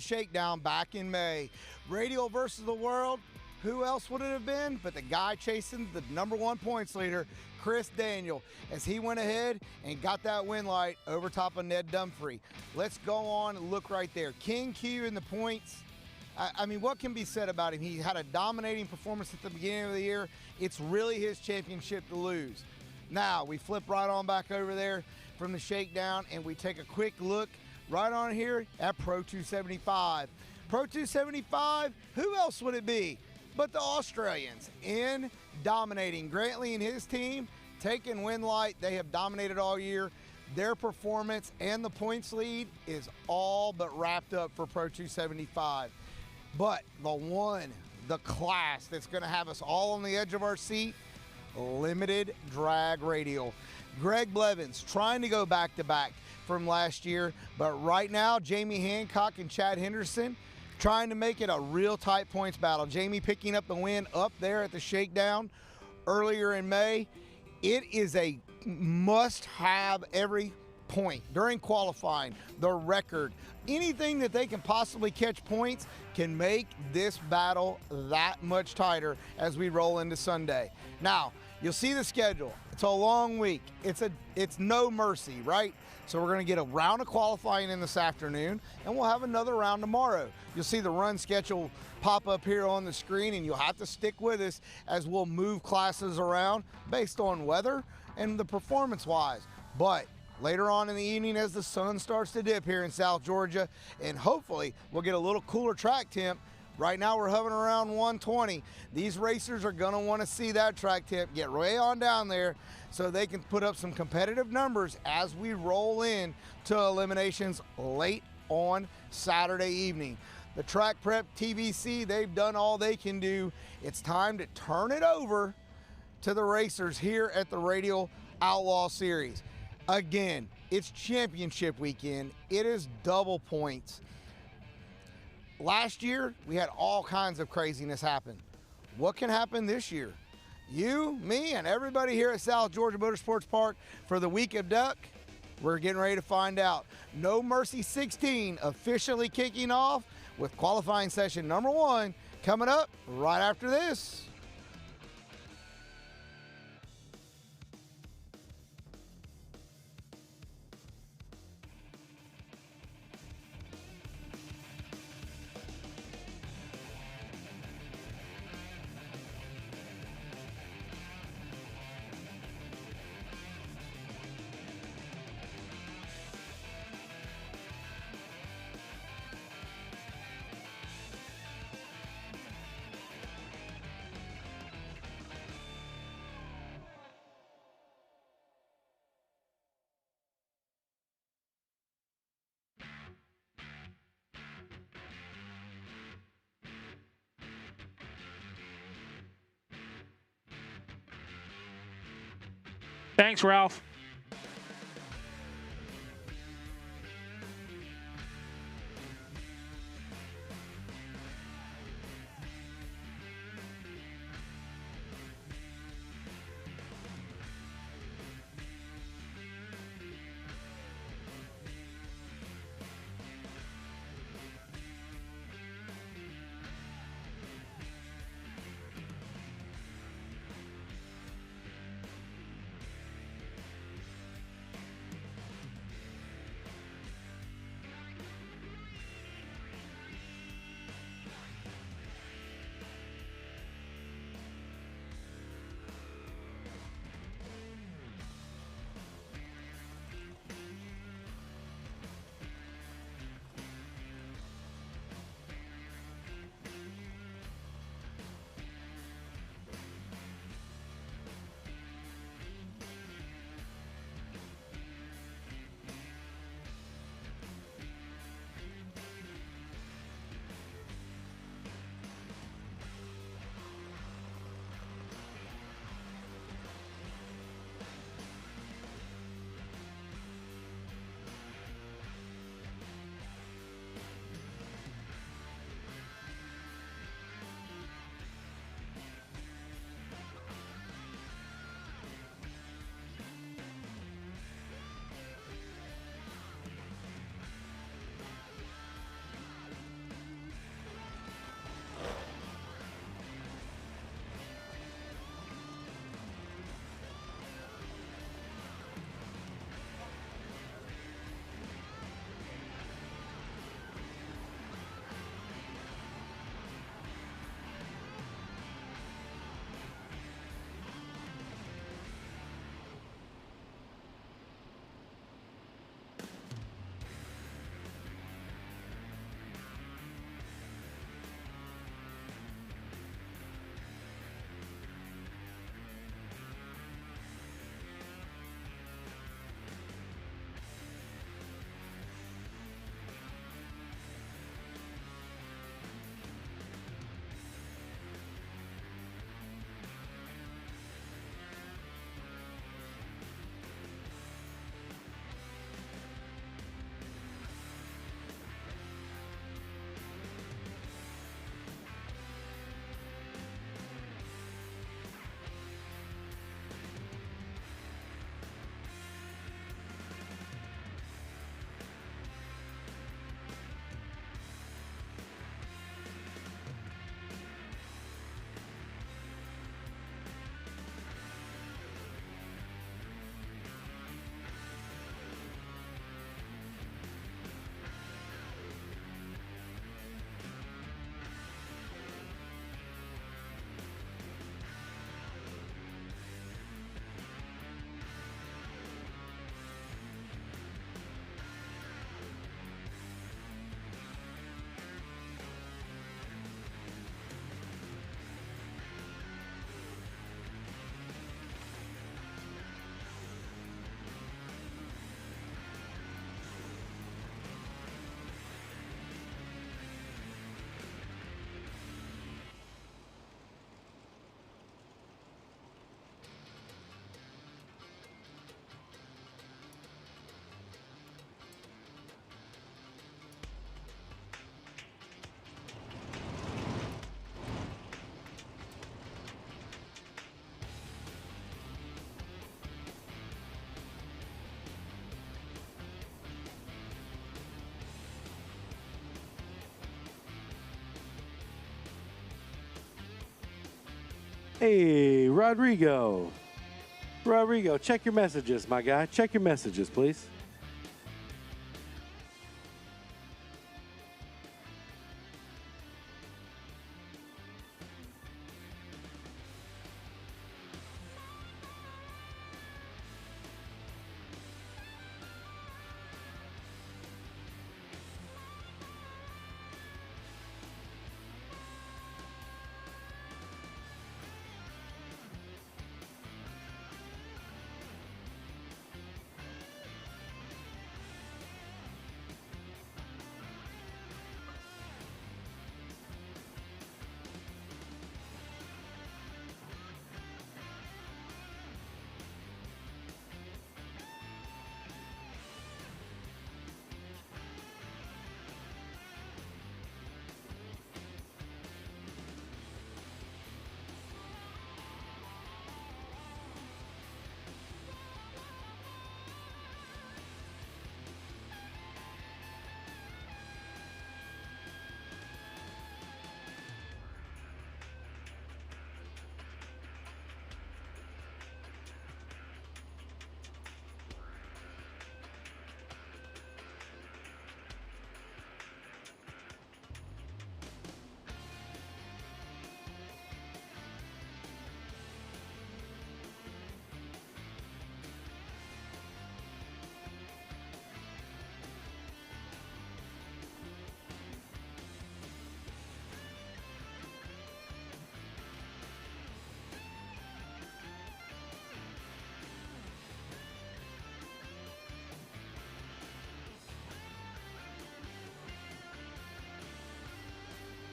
shakedown back in May. Radial versus the world. Who else would it have been but the guy chasing the #1 points leader, Chris Daniel, as he went ahead and got that win light over top of Ned Dumfrey. Let's go on and look right there. King Q in the points. I mean, what can be said about him? He had a dominating performance at the beginning of the year. It's really his championship to lose. Now, we flip right on back over there from the shakedown, and we take a quick look right on here at Pro 275. Pro 275, who else would it be but the Australians in dominating? Grantley and his team taking win light. They have dominated all year. Their performance and the points lead is all but wrapped up for Pro 275. But the class that's going to have us all on the edge of our seat, limited drag radial. Greg Blevins trying to go back-to-back from last year, but right now, Jamie Hancock and Chad Henderson trying to make it a real tight points battle. Jamie picking up the win up there at the shakedown earlier in May. It is a must-have every point during qualifying, the record, anything that they can possibly catch points can make this battle that much tighter as we roll into Sunday. Now, you'll see the schedule. It's a long week. It's no mercy, right? So we're going to get a round of qualifying in this afternoon, and we'll have another round tomorrow. You'll see the run schedule pop up here on the screen, and you'll have to stick with us as we'll move classes around based on weather and the performance-wise. But later on in the evening, as the sun starts to dip here in South Georgia, and hopefully we'll get a little cooler track temp. Right now we're hovering around 120. These racers are gonna wanna see that track temp get way on down there so they can put up some competitive numbers as we roll in to eliminations late on Saturday evening. The Track Prep TVC, they've done all they can do. It's time to turn it over to the racers here at the Radial Outlaw Series. Again, it's championship weekend. It is double points. Last year, we had all kinds of craziness happen. What can happen this year? You, me, and everybody here at South Georgia Motorsports Park for the Week of Duck, we're getting ready to find out. No Mercy 16 officially kicking off with qualifying session #1 coming up right after this. Thanks, Ralph. Hey, Rodrigo. Rodrigo, check your messages, my guy. Check your messages, please.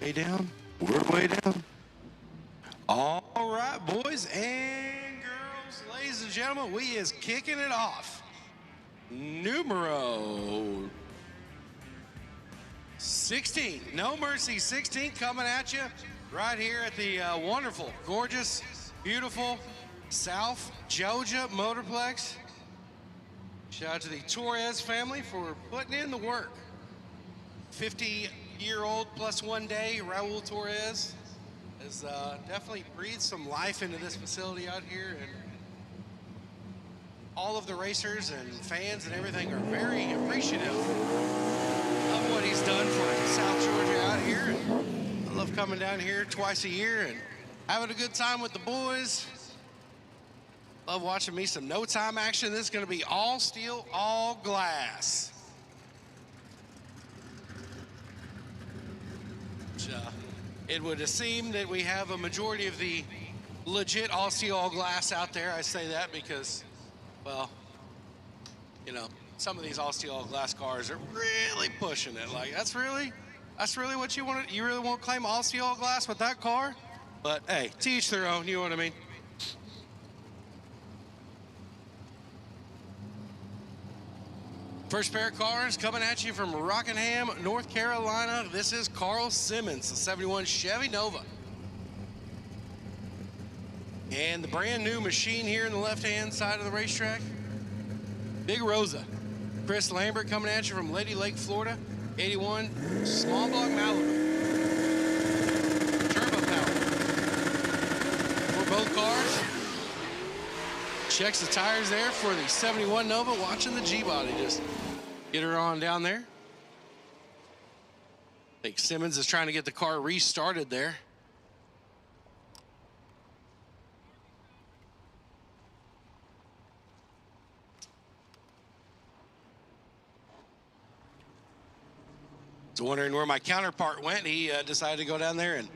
Way down. We're way down. All right, boys and girls, ladies and gentlemen, we is kicking it off. Numero 16, No Mercy 16 coming at you right here at the wonderful, gorgeous, beautiful South Georgia Motorplex. Shout out to the Torres family for putting in the work. 50-year-old plus 1 day, Raul Torres has definitely breathed some life into this facility out here, and all of the racers and fans and everything are very appreciative of what he's done for South Georgia out here. And I love coming down here twice a year and having a good time with the boys. Love watching me some no time action. This is going to be all steel, all glass. It would seem that we have a majority of the legit all steel, all glass out there. I say that because, well, you know, some of these all steel, all glass cars are really pushing it. Like, that's really what you want. You really won't claim all steel, all glass with that car? But hey, to each their own. You know what I mean? First pair of cars coming at you from Rockingham, North Carolina. This is Carl Simmons, the 71 Chevy Nova. And the brand new machine here in the left-hand side of the racetrack, Big Rosa. Chris Lambert coming at you from Lady Lake, Florida. 81 small block Malibu. Turbo power. For both cars. Checks the tires there for the 71 Nova, watching the G-body just get her on down there. I think Simmons is trying to get the car restarted there. So wondering where my counterpart went. He decided to go down there and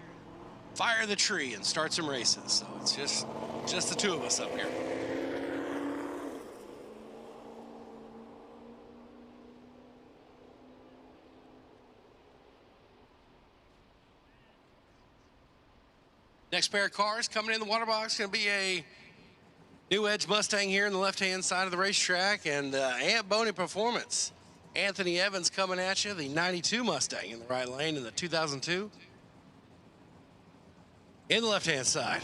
fire the tree and start some races. So it's just the two of us up here. Next pair of cars coming in the water box, going to be a New Edge Mustang here in the left-hand side of the racetrack, and Aunt Boney Performance. Anthony Evans coming at you, the 92 Mustang in the right lane in the 2002. In the left-hand side,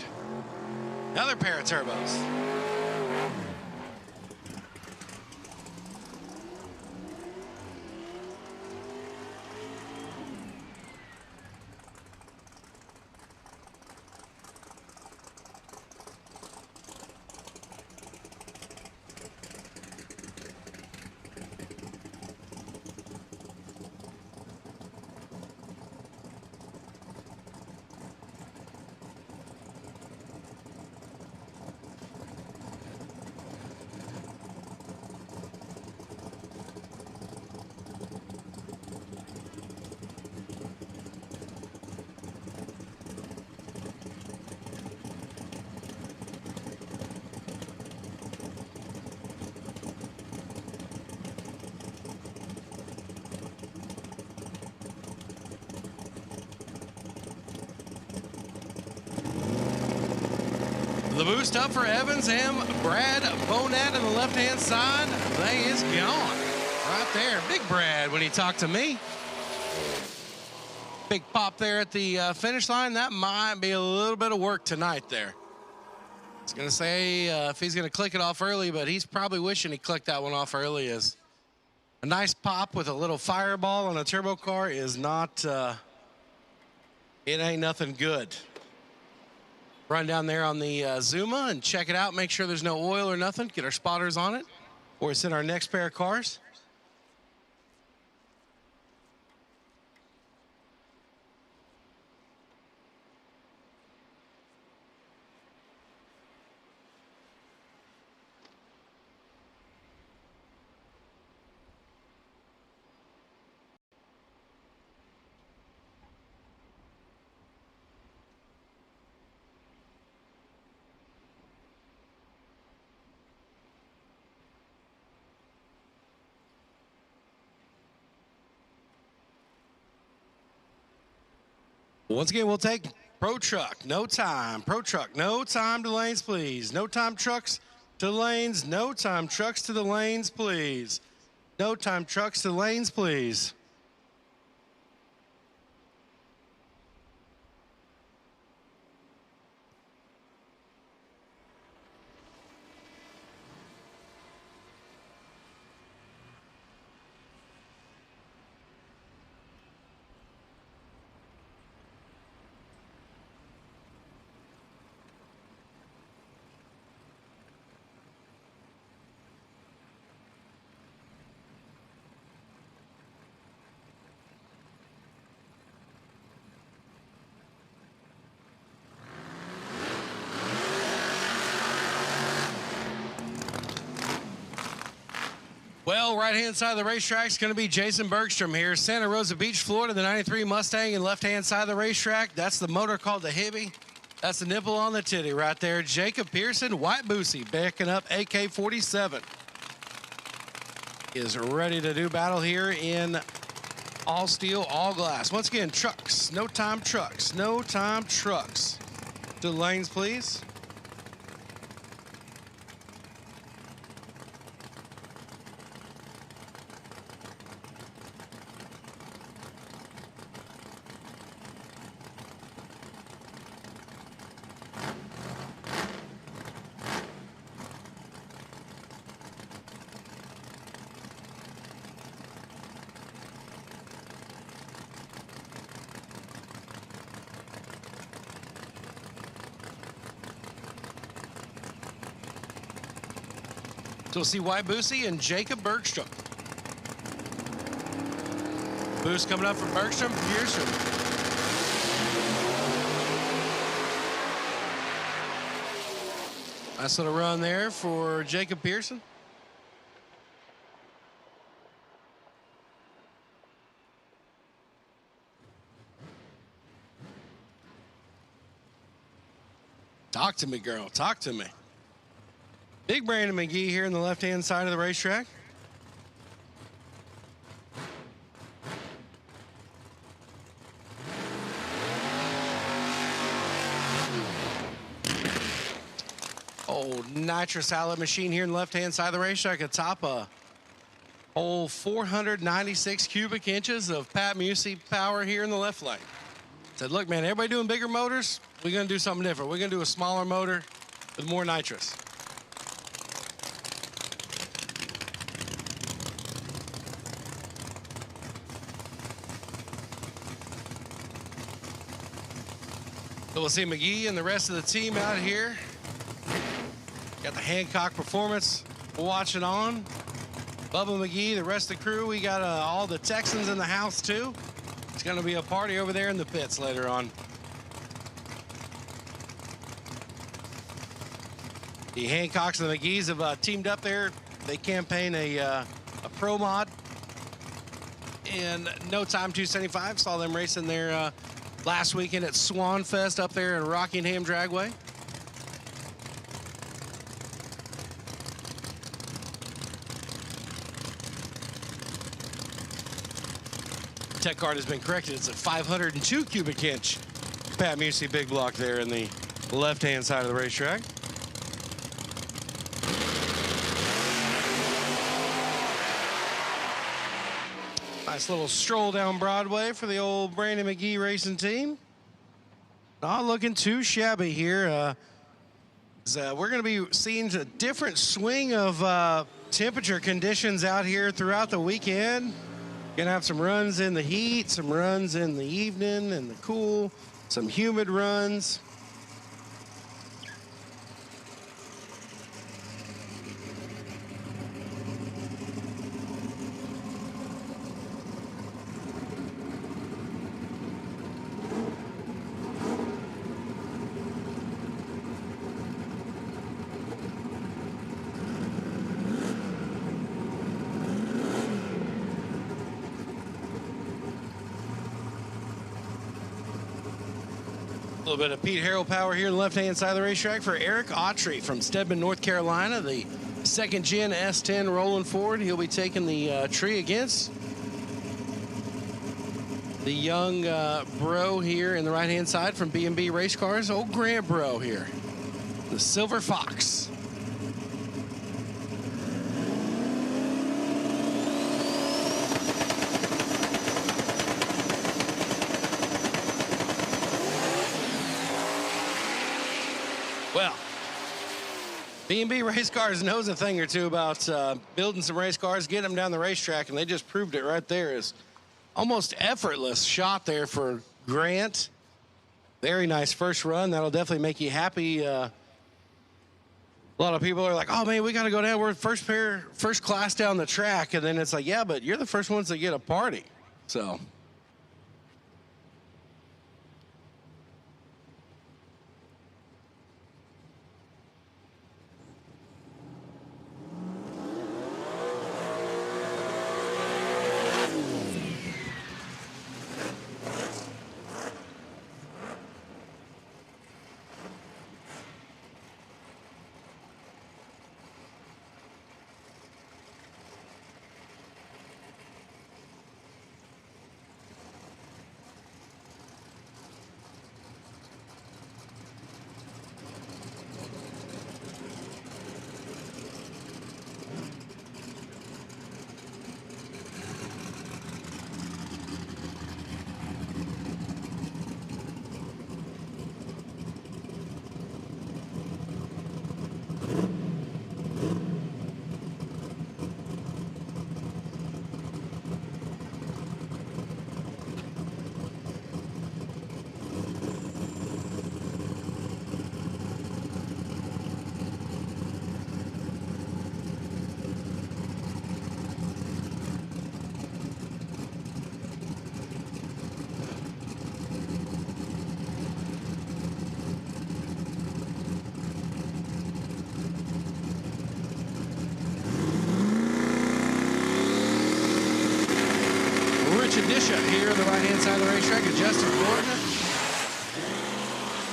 another pair of turbos. The boost up for Evans and Brad Bonat on the left-hand side. They is gone. Right there. Big Brad when he talked to me. Big pop there at the finish line. That might be a little bit of work tonight there. I was going to say if he's going to click it off early, but he's probably wishing he clicked that one off early. As a nice pop with a little fireball on a turbo car is not, it ain't nothing good. Run down there on the Zuma and check it out. Make sure there's no oil or nothing. Get our spotters on it. Or it's in our next pair of cars. Once again, we'll take Pro Truck, no time. Pro Truck, no time to lanes, please. No time trucks to lanes. No time trucks to the lanes, please. No time trucks to lanes, please. Well, right-hand side of the racetrack is going to be Jason Bergstrom here. Santa Rosa Beach, Florida, the 93 Mustang, and left-hand side of the racetrack. That's the motor called the Hibby. That's the nipple on the titty right there. Jacob Pearson, White Boosie, backing up AK-47. Is ready to do battle here in all steel, all glass. Once again, trucks, no time trucks, no time trucks. To the lanes, please. So we'll see White Boosie and Jacob Bergstrom. Boost coming up from Bergstrom, Pearson. Nice little run there for Jacob Pearson. Talk to me, girl. Talk to me. Big Brandon McGee here on the left-hand side of the racetrack. Old nitrous outlet machine here on the left-hand side of the racetrack atop a whole 496 cubic inches of Pat Musey power here in the left lane. Said, look, man, everybody doing bigger motors. We're going to do something different. We're going to do a smaller motor with more nitrous. So we'll see McGee and the rest of the team out here. Got the Hancock Performance watching on. Bubba McGee, the rest of the crew. We got all the Texans in the house too. It's going to be a party over there in the pits later on. The Hancocks and the McGees have teamed up there. They campaign a pro mod in No Time 275. Saw them racing there last weekend at Swan Fest up there in Rockingham Dragway. Tech card has been corrected. It's a 502 cubic inch Pat Musey big block there in the left-hand side of the racetrack. Nice little stroll down Broadway for the old Brandon McGee racing team. Not looking too shabby here. We're going to be seeing a different swing of temperature conditions out here throughout the weekend. Going to have some runs in the heat, some runs in the evening and the cool, some humid runs. A little bit of Pete Harrell power here on the left-hand side of the racetrack for Eric Autry from Stedman, North Carolina, the second-gen S10 rolling forward. He'll be taking the tree against the young bro here in the right-hand side from B&B Race Cars, old Grant bro here, the Silver Fox. Well, B&B Race Cars knows a thing or two about building some race cars, getting them down the racetrack, and they just proved it right there. Is almost effortless shot there for Grant. Very nice first run. That'll definitely make you happy. A lot of people are like, oh, man, we got to go down. We're first class down the track. And then it's like, yeah, but you're the first ones that get a party. So... here on the right-hand side of the racetrack is Justin Gordon.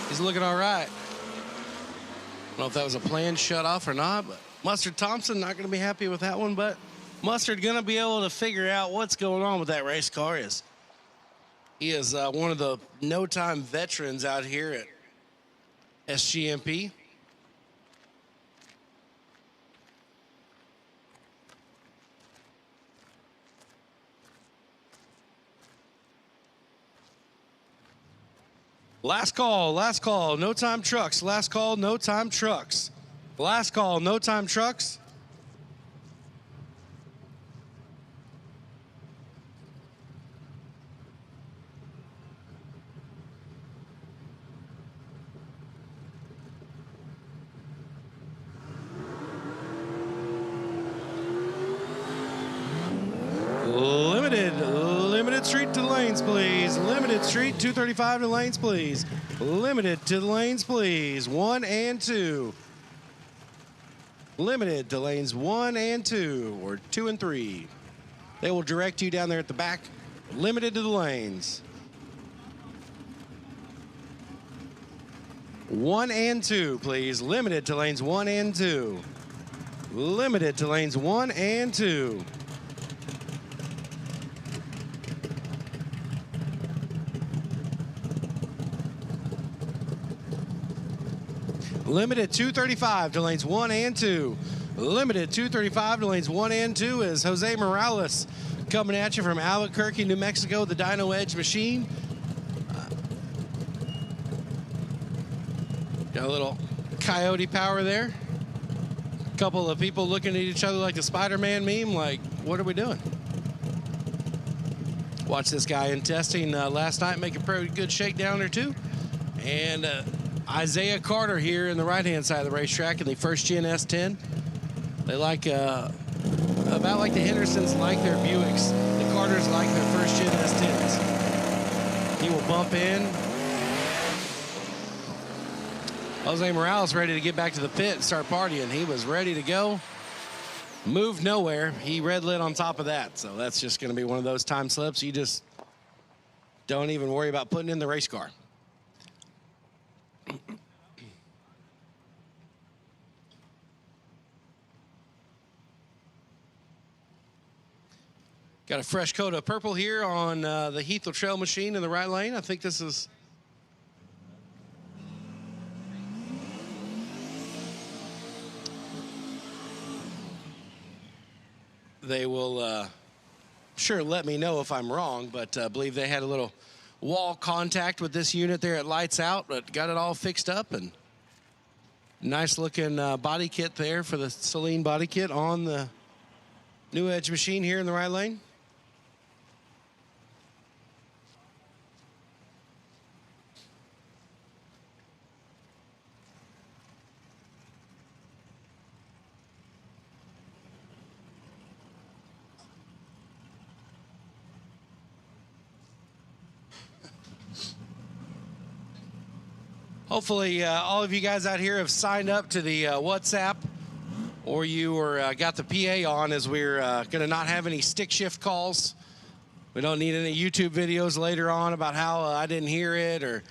He's looking all right. I don't know if that was a planned shut-off or not, but Mustard Thompson not going to be happy with that one, but Mustard going to be able to figure out what's going on with that race car. He is one of the no-time veterans out here at SGMP. Last call, no time trucks. Last call, no time trucks. Last call, no time trucks. Limited street to the lanes, please. Limited street, 235 to lanes, please. Limited to the lanes, please. 1 and 2. Limited to lanes 1 and 2, or 2 and 3. They will direct you down there at the back. Limited to the lanes. 1 and 2, please. Limited to lanes 1 and 2. Limited to lanes 1 and 2. Limited 235 to lanes 1 and 2. Limited 235 to lanes 1 and 2 as Jose Morales Coming at you from Albuquerque, New Mexico, the Dyno Edge machine. Got a little coyote power there. A couple of people looking at each other like the Spider-Man meme, like, what are we doing? Watched this guy in testing last night make a pretty good shakedown or two. And Isaiah Carter here in the right-hand side of the racetrack in the first gen S10. They like, about like the Hendersons like their Buicks, the Carters like their first gen S10s. He will bump in. Jose Morales ready to get back to the pit and start partying. He was ready to go. Moved nowhere. He red lit on top of that. So that's just going to be one of those time slips you just don't even worry about putting in the race car. Got a fresh coat of purple here on the Heathrow Trail machine in the right lane. I think this is... They will sure let me know if I'm wrong, but I believe they had a little wall contact with this unit there at Lights Out, but got it all fixed up. And nice looking body kit there for the Celine body kit on the New Edge machine here in the right lane. Hopefully, all of you guys out here have signed up to the WhatsApp, or you were got the PA on, as we're going to not have any stick shift calls. We don't need any YouTube videos later on about how I didn't hear it or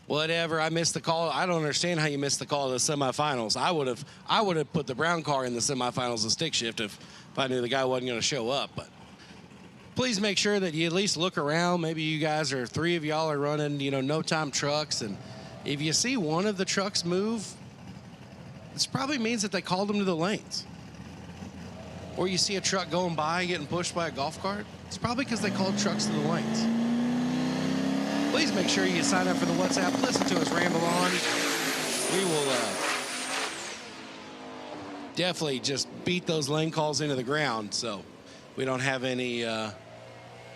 whatever. I missed the call. I don't understand how you missed the call of the semifinals. I would have put the brown car in the semifinals of stick shift if I knew the guy wasn't going to show up. But please make sure that you at least look around. Maybe you guys are, 3 of y'all are running, no time trucks, and if you see one of the trucks move, this probably means that they called them to the lanes. Or you see a truck going by getting pushed by a golf cart, it's probably because they called trucks to the lanes. Please make sure you sign up for the WhatsApp. Listen to us ramble on. We will definitely just beat those lane calls into the ground so we don't have any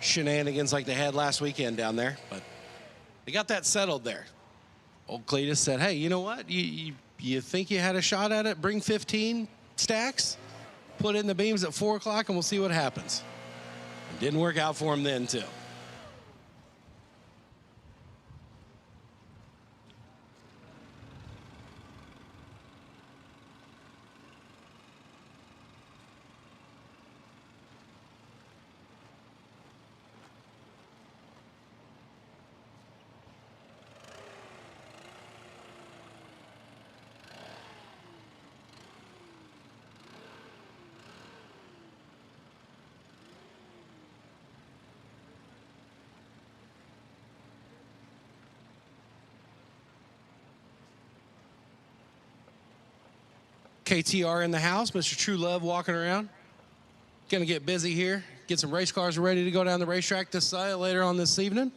shenanigans like they had last weekend down there. But they got that settled there. Old Cletus said, hey, you know what? You think you had a shot at it? Bring 15 stacks, put it in the beams at 4 o'clock, and we'll see what happens. It didn't work out for him then, too. KTR in the house, Mr. True Love walking around. Gonna get busy here. Get some race cars ready to go down the racetrack this later on this evening.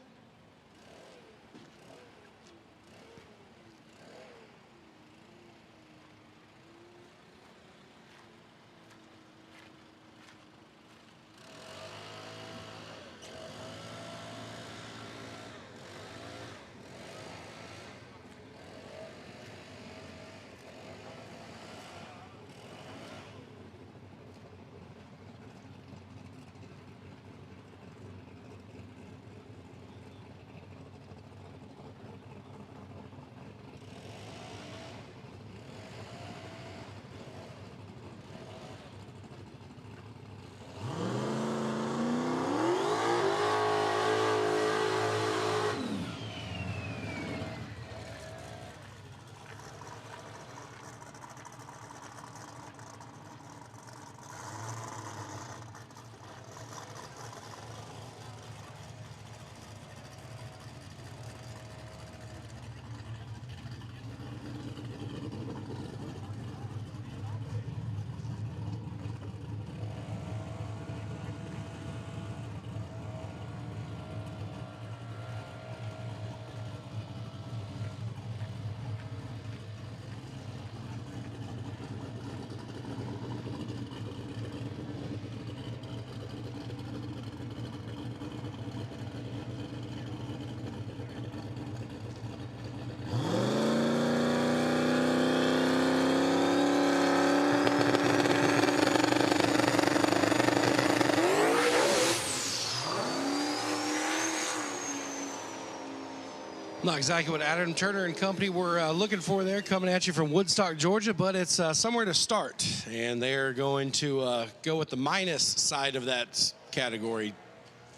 Not exactly what Adam Turner and company were looking for there, coming at you from Woodstock, Georgia, but it's somewhere to start. And they're going to go with the minus side of that category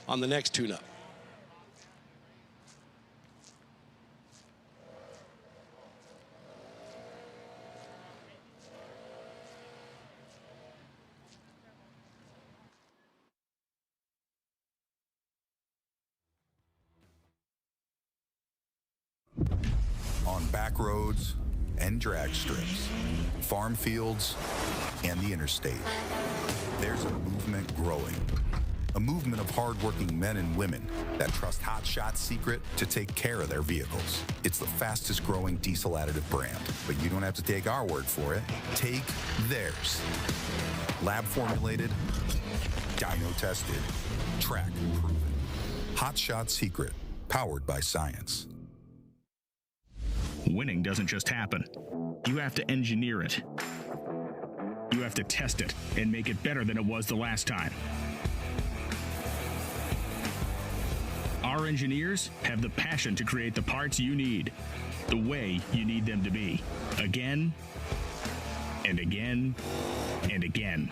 on the next tune-up. On back roads and drag strips, farm fields and the interstate, there's a movement growing. A movement of hardworking men and women that trust Hot Shot Secret to take care of their vehicles. It's the fastest growing diesel additive brand, but you don't have to take our word for it. Take theirs. Lab formulated, dyno tested, track proven. Hot Shot Secret, powered by science. Winning doesn't just happen. You have to engineer it. You have to test it and make it better than it was the last time. Our engineers have the passion to create the parts you need, the way you need them to be, again and again and again.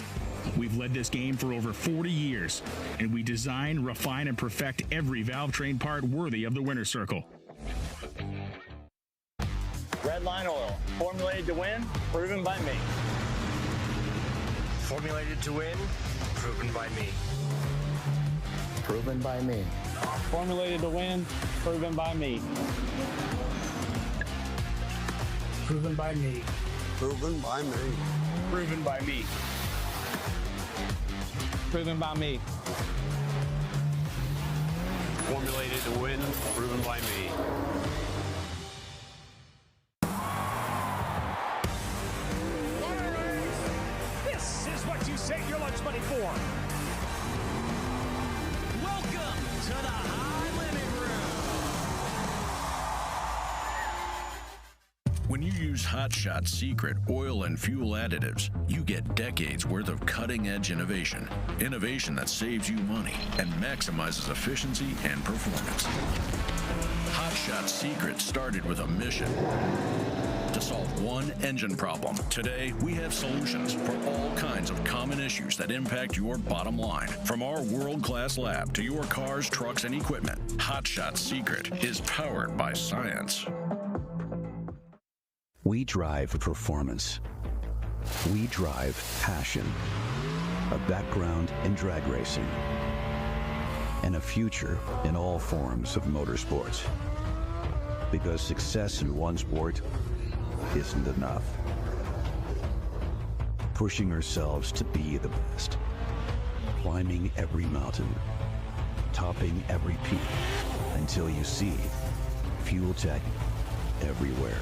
We've led this game for over 40 years, and we design, refine, and perfect every valve train part worthy of the winner's circle. Redline Oil, formulated to win, proven by me. Formulated to win, proven by me. Proven by me. Formulated to win, proven by me. Proven by me. Proven by me. Proven by me. Proven by me. Formulated to win, proven by me. This is what you save your lunch money for. Welcome to the High Limit Room. When you use Hot Shot Secret oil and fuel additives, you get decades worth of cutting-edge innovation. Innovation that saves you money and maximizes efficiency and performance. Hot Shot Secret started with a mission to solve one engine problem. Today, we have solutions for all kinds of common issues that impact your bottom line. From our world-class lab to your cars, trucks, and equipment, Hot Shot Secret is powered by science. We drive performance. We drive passion. A background in drag racing. And a future in all forms of motorsports. Because success in one sport isn't enough. Pushing ourselves to be the best. Climbing every mountain. Topping every peak. Until you see Fuel Tech everywhere.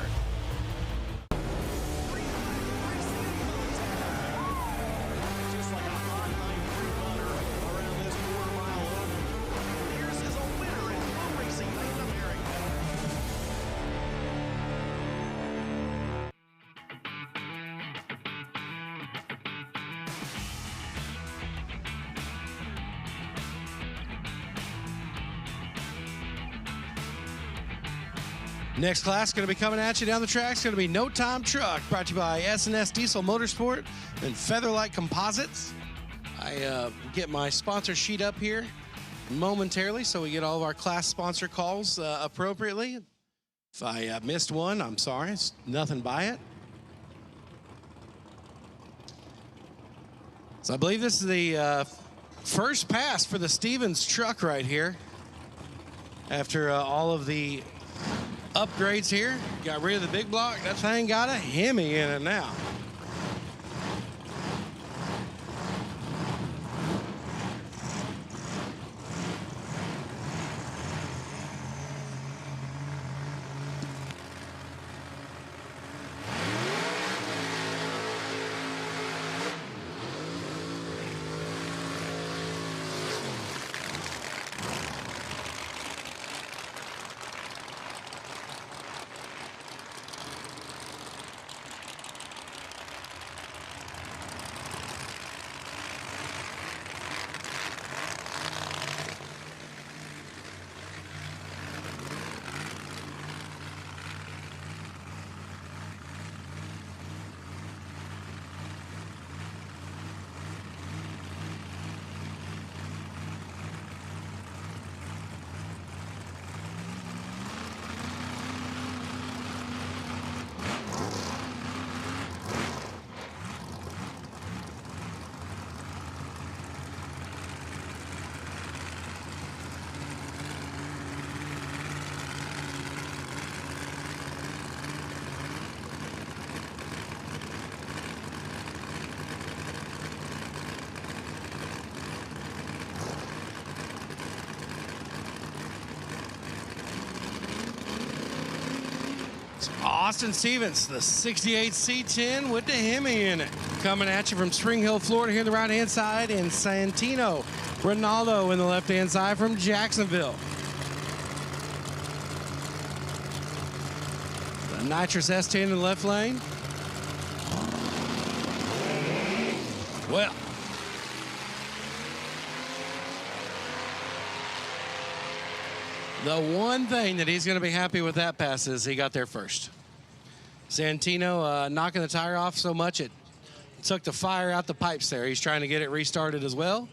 Next class going to be coming at you down the track. It's going to be No Time Truck, brought to you by S&S Diesel Motorsport and Featherlight Composites. I get my sponsor sheet up here momentarily so we get all of our class sponsor calls appropriately. If I missed one, I'm sorry. It's nothing by it. So I believe this is the first pass for the Stevens truck right here. After all of the upgrades here, got rid of the big block. That thing got a Hemi in it now. It's Austin Stevens, the 68 C10 with the Hemi in it. Coming at you from Spring Hill, Florida here on the right-hand side, and Santino Ronaldo in the left-hand side from Jacksonville. The Nitrous S10 in the left lane. Well, the one thing that he's going to be happy with that pass is he got there first. Santino knocking the tire off so much it took the fire out the pipes there. He's trying to get it restarted as well.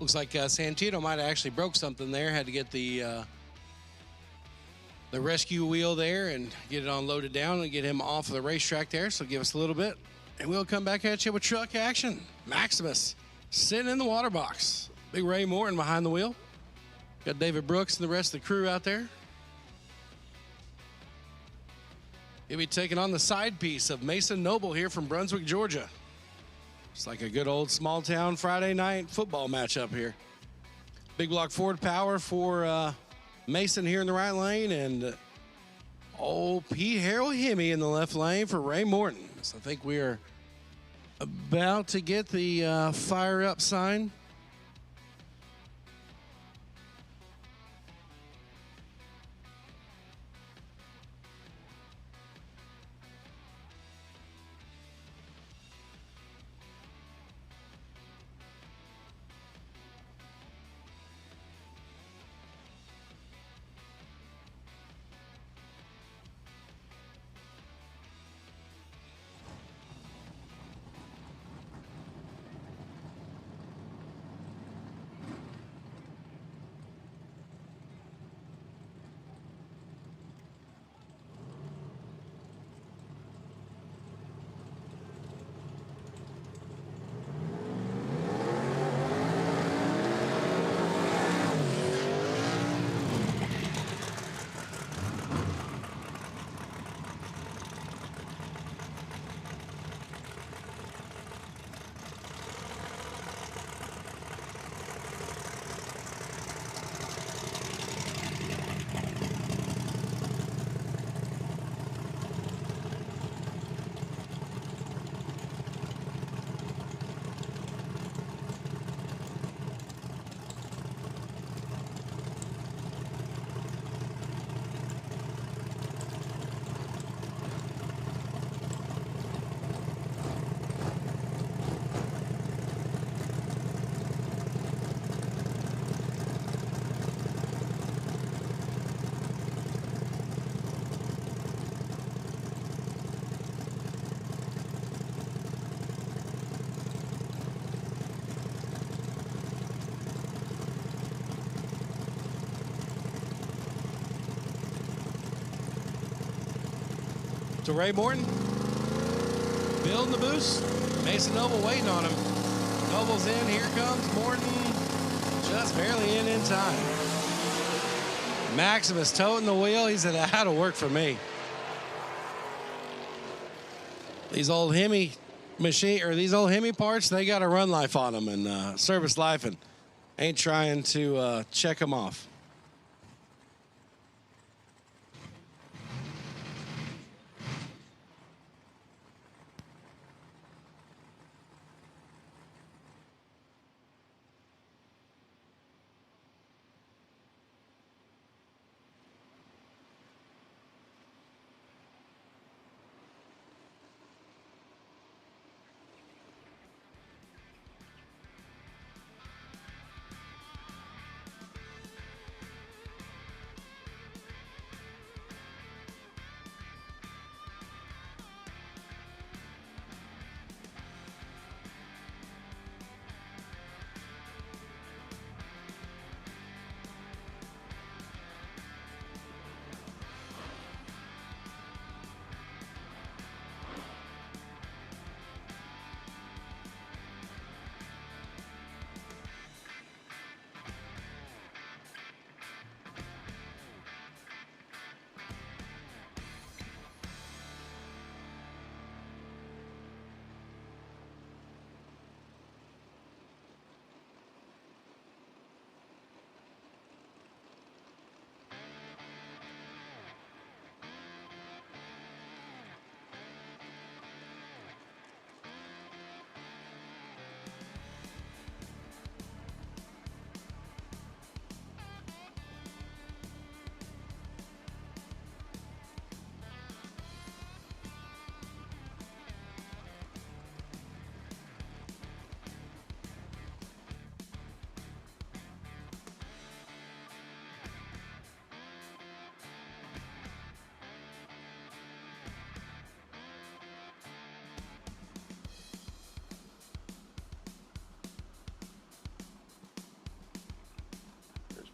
Looks like Santino might have actually broke something there. Had to get the rescue wheel there and get it unloaded down and get him off of the racetrack there. So give us a little bit, and we'll come back at you with truck action. Maximus sitting in the water box. Big Ray Morton behind the wheel. Got David Brooks and the rest of the crew out there. He'll be taking on the side piece of Mason Noble here from Brunswick, Georgia. It's like a good old small town Friday night football matchup here. Big block Ford power for Mason here in the right lane, and old Pete Harold Hemi in the left lane for Ray Morton. So I think we are about to get the fire up sign. to Ray Morton. Building the boost. Mason Noble waiting on him. Noble's in. Here comes Morton. Just barely in time. Maximus toting the wheel. He said, that'll work for me. These old Hemi machine, or these old Hemi parts, they got a run life on them and service life, and ain't trying to check them off.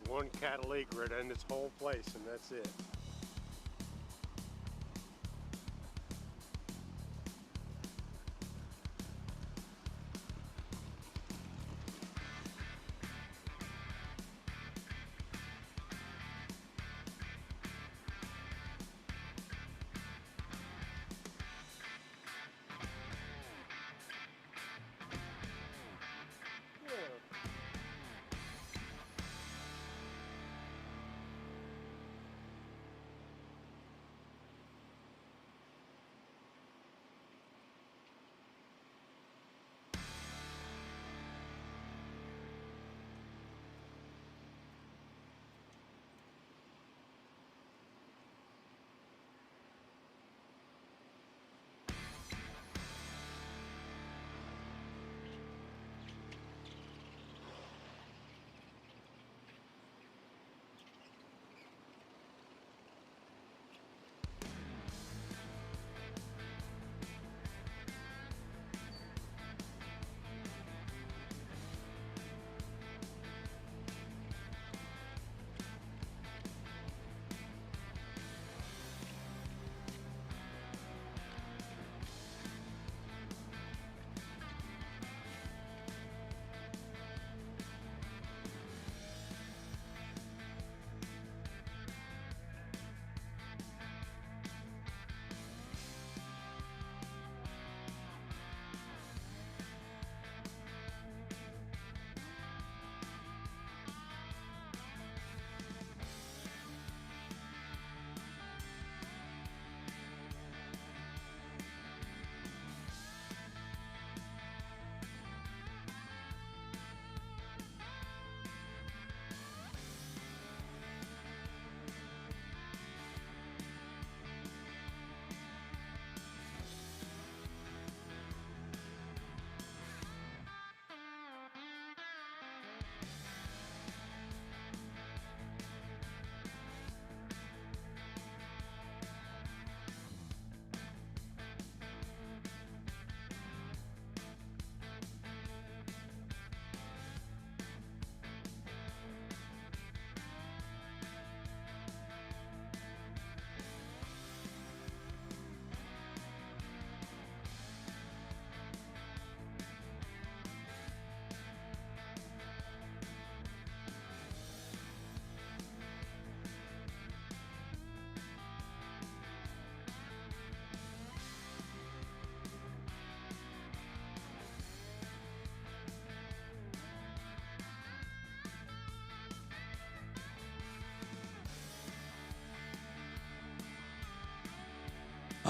One catalytic right in this whole place, and that's it.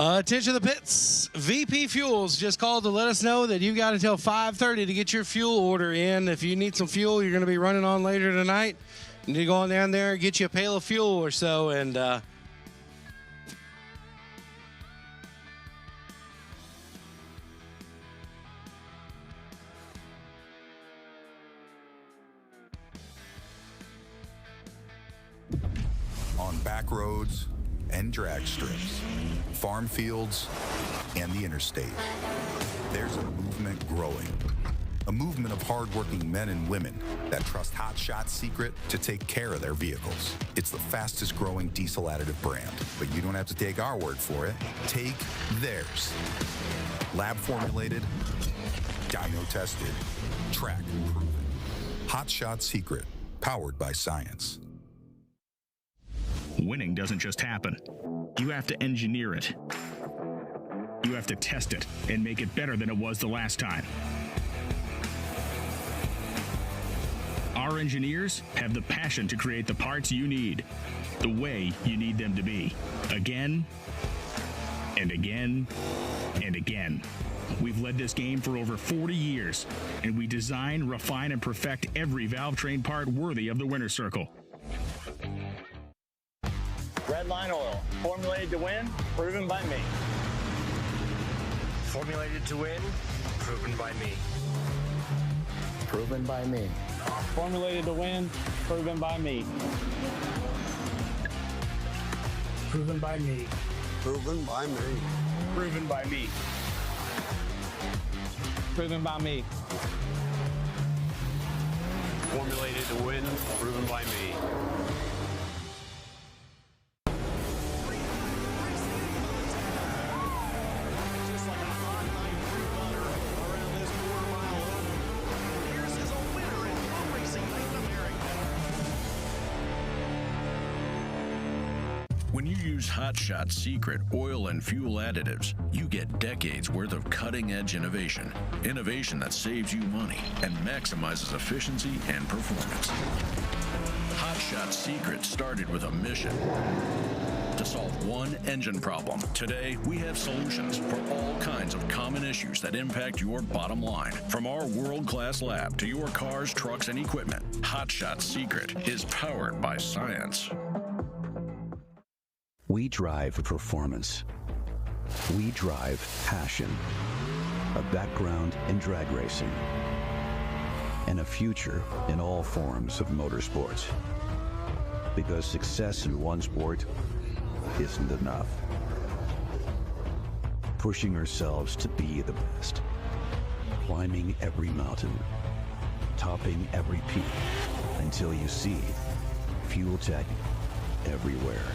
Attention to the pits. VP Fuels just called to let us know that you got until 5:30 to get your fuel order in. If you need some fuel, you're going to be running on later tonight. You need to go on down there and get you a pail of fuel or so. And on back roads and drag strips, farm fields, and the interstate, there's a movement growing. A movement of hardworking men and women that trust Hot Shot Secret to take care of their vehicles. It's the fastest growing diesel additive brand, but you don't have to take our word for it. Take theirs. Lab formulated, dyno tested, track and proven. Hot Shot Secret, powered by science. Winning doesn't just happen. You have to engineer it. You have to test it and make it better than it was the last time. Our engineers have the passion to create the parts you need, the way you need them to be, again and again and again. We've led this game for over 40 years, and we design, refine, and perfect every valve train part worthy of the winner's circle. Red Line Oil, formulated to win, proven by me. Formulated to win, proven by me. Proven by me. Formulated to win, proven by me. Proven by me. Proven by me. Proven by me. Proven by me. Formulated to win, proven by me. When you use Hot Shot Secret oil and fuel additives, you get decades worth of cutting-edge innovation. Innovation that saves you money and maximizes efficiency and performance. Hot Shot Secret started with a mission to solve one engine problem. Today, we have solutions for all kinds of common issues that impact your bottom line. From our world-class lab to your cars, trucks, and equipment, Hot Shot Secret is powered by science. We drive performance. We drive passion. A background in drag racing. And a future in all forms of motorsports. Because success in one sport isn't enough. Pushing ourselves to be the best. Climbing every mountain. Topping every peak. Until you see Fuel Tech everywhere.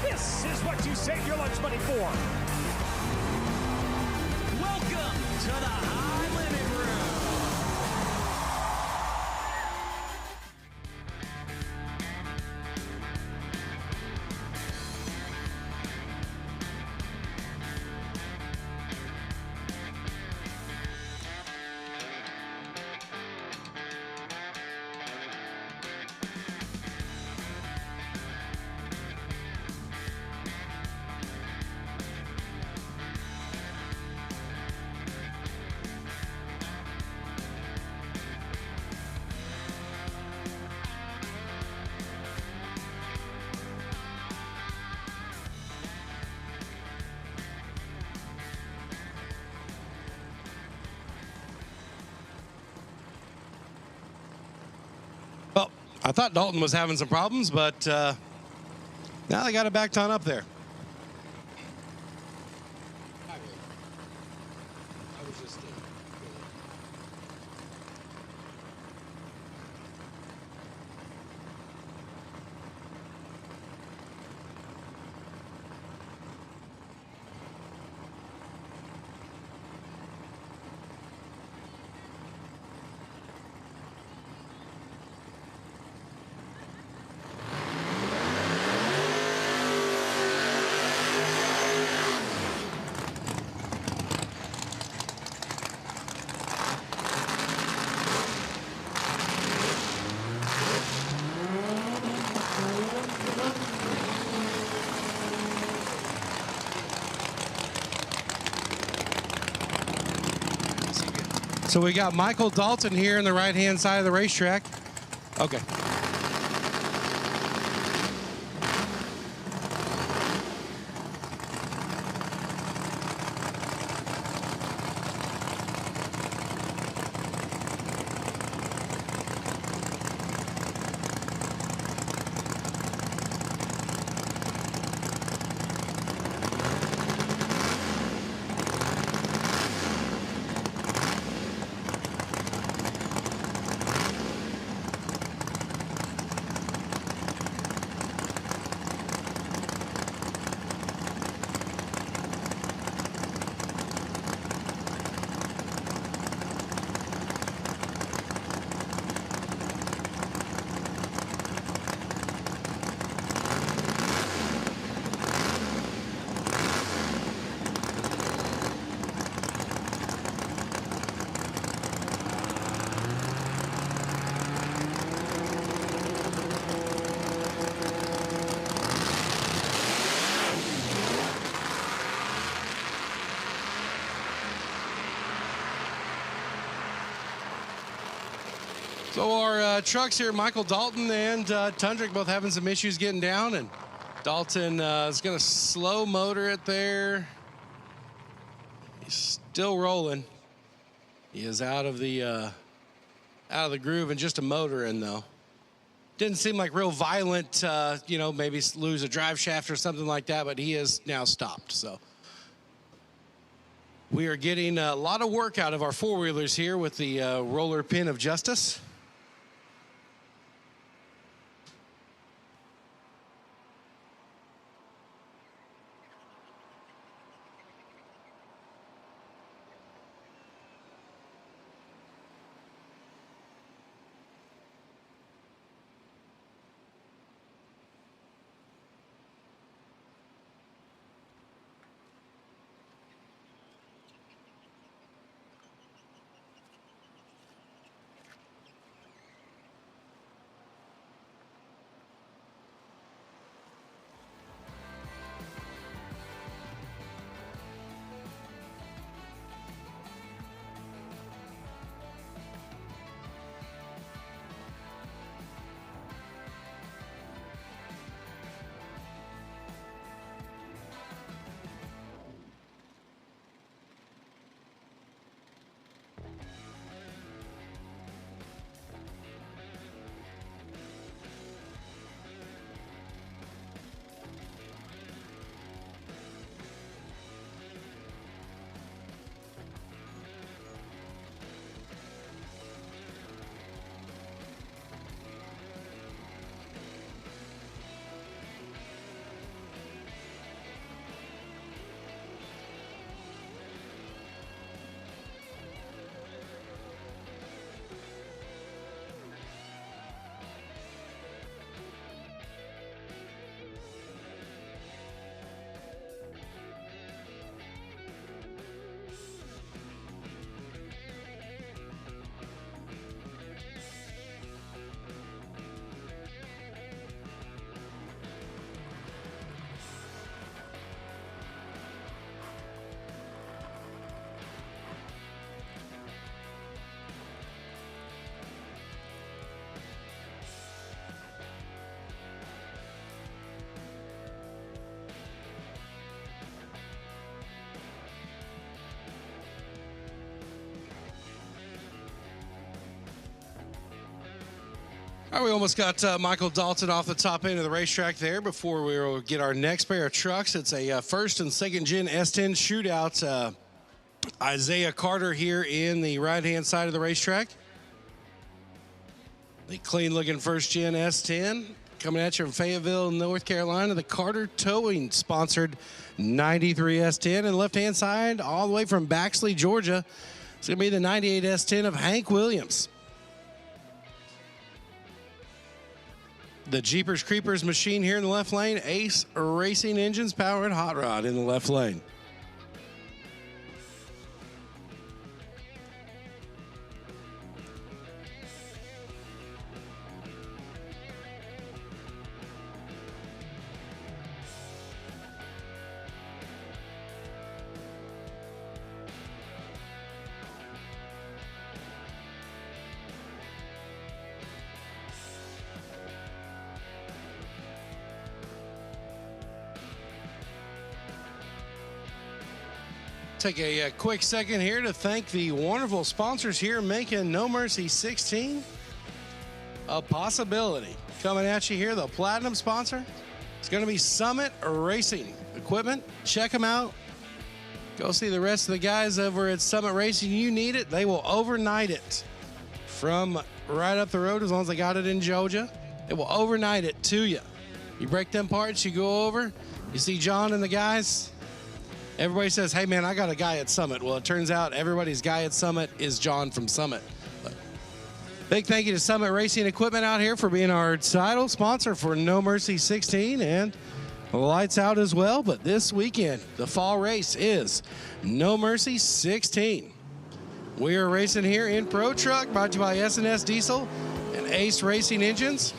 This is what you save your lunch money for. Welcome to the High Limit Room. well, I thought Dalton was having some problems, but now they got a back ton up there. So we got Michael Dalton here on the right-hand side of the racetrack. Okay. So our trucks here, Michael Dalton and Tundrick, both having some issues getting down, and Dalton is going to slow motor it there. He's still rolling. He is out of the groove and just a motor in though. Didn't seem like real violent, you know, maybe lose a drive shaft or something like that, but he is now stopped. So we are getting a lot of work out of our four-wheelers here with the roller pin of justice. All right, we almost got Michael Dalton off the top end of the racetrack there. Before we will get our next pair of trucks, it's a first and second gen S10 shootout. Isaiah Carter here in the right-hand side of the racetrack. The clean-looking first-gen S10 coming at you from Fayetteville, North Carolina. The Carter Towing sponsored 93 S10. And left-hand side, all the way from Baxley, Georgia, it's going to be the 98 S10 of Hank Williams. The Jeepers Creepers machine here in the left lane. Ace Racing Engines powered hot rod in the left lane. Take a quick second here to thank the wonderful sponsors here making No Mercy 16 a possibility. Coming at you here, the platinum sponsor. It's going to be Summit Racing Equipment. Check them out. Go see the rest of the guys over at Summit Racing. You need it. They will overnight it from right up the road as long as they got it in Georgia. It will overnight it to you. You break them parts, you go over, you see John and the guys. Everybody says, hey, man, I got a guy at Summit. Well, it turns out everybody's guy at Summit is John from Summit. But big thank you to Summit Racing Equipment out here for being our title sponsor for No Mercy 16 and Lights Out as well. But this weekend, the fall race is No Mercy 16. We are racing here in Pro Truck, brought to you by S&S Diesel and Ace Racing Engines.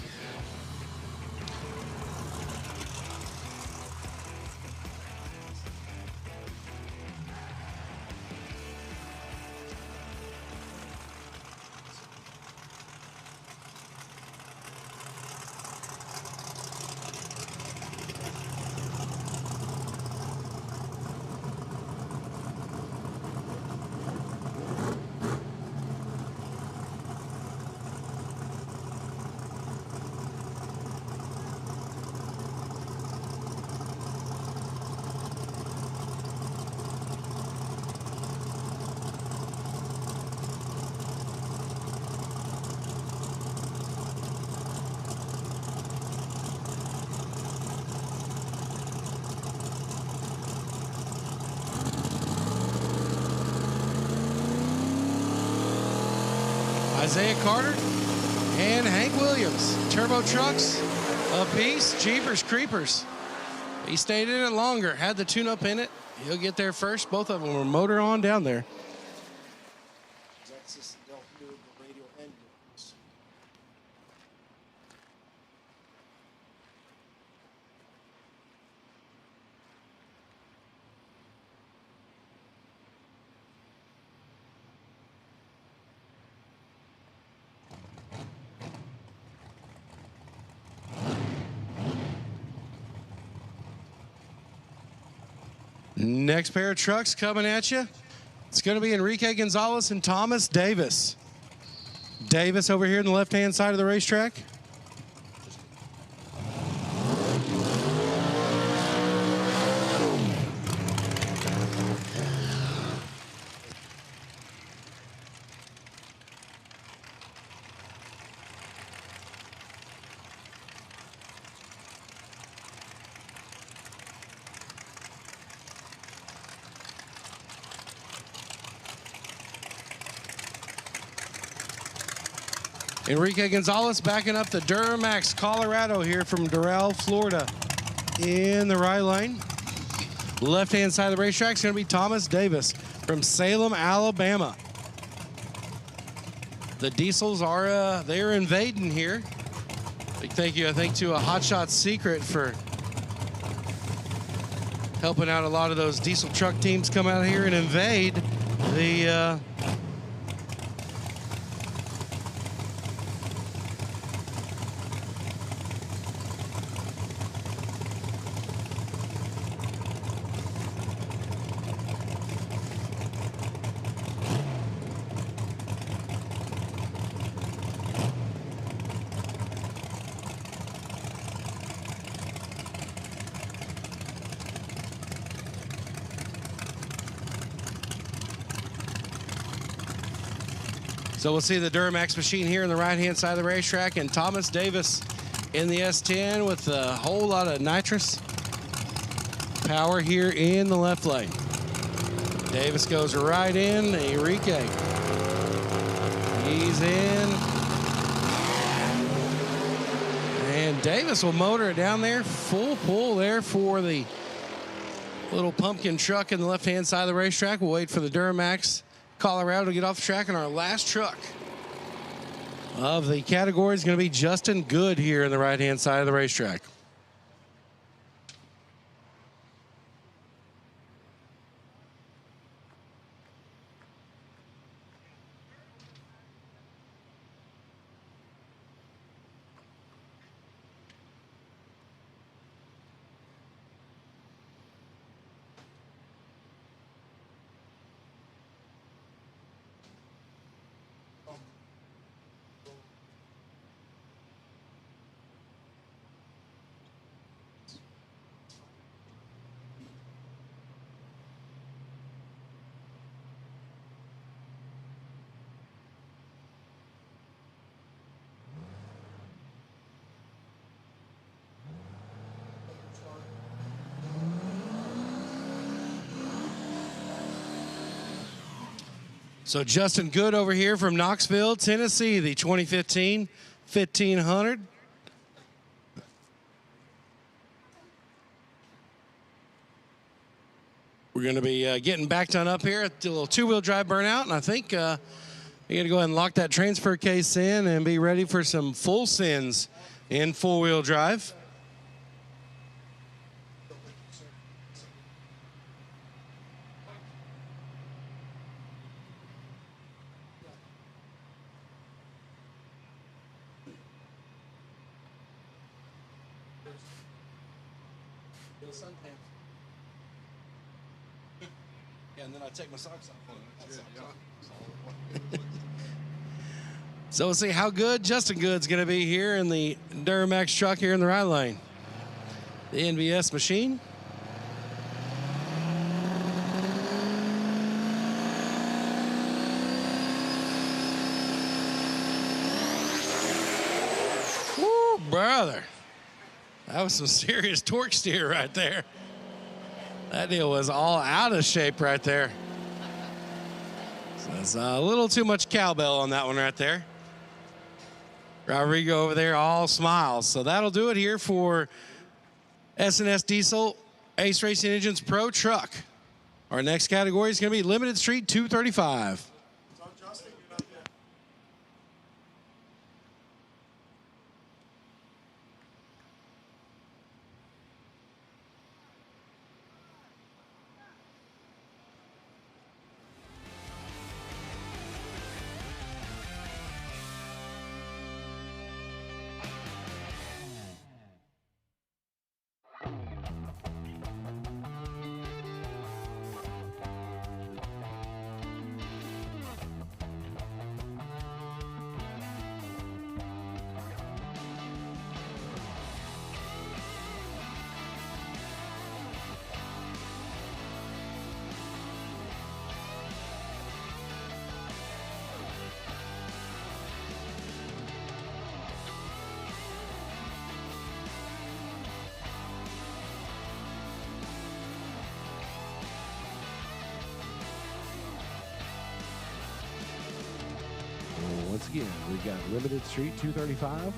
Isaiah Carter and Hank Williams. Turbo trucks, a piece, Jeepers Creepers. He stayed in it longer, had the tune-up in it. He'll get there first. Both of them were motor on down there. Next pair of trucks coming at you. It's going to be Enrique Gonzalez and Thomas Davis. Davis over here on the left-hand side of the racetrack. Enrique Gonzalez backing up the Duramax Colorado here from Doral, Florida in the right lane. Left-hand side of the racetrack is going to be Thomas Davis from Salem, Alabama. The Diesels are they're invading here. Big thank you, I think, to a Hotshot Secret for helping out a lot of those diesel truck teams come out here and invade the So we'll see the Duramax machine here on the right-hand side of the racetrack, and Thomas Davis in the S10 with a whole lot of nitrous power here in the left lane. Davis goes right in. Enrique, he's in. And Davis will motor it down there. Full pull there for the little pumpkin truck in the left-hand side of the racetrack. We'll wait for the Duramax Colorado to get off the track, and our last truck of the category is going to be Justin Good here in the right-hand side of the racetrack. So Justin Good over here from Knoxville, Tennessee, the 2015 1500. We're going to be getting backed on up here. Do a little two-wheel drive burnout, and I think you're going to go ahead and lock that transfer case in and be ready for some full sends in four-wheel drive. Yeah, and then I take my socks off. So we'll see how good Justin Good's going to be here in the Duramax truck here in the right lane. The NVS machine. Woo, brother. That was some serious torque steer right there. That deal was all out of shape right there. So it's a little too much cowbell on that one right there. Rodrigo over there all smiles. So that'll do it here for S&S Diesel Ace Racing Engines Pro Truck. Our next category is going to be Limited Street 235. Once again, we've got Limited Street 235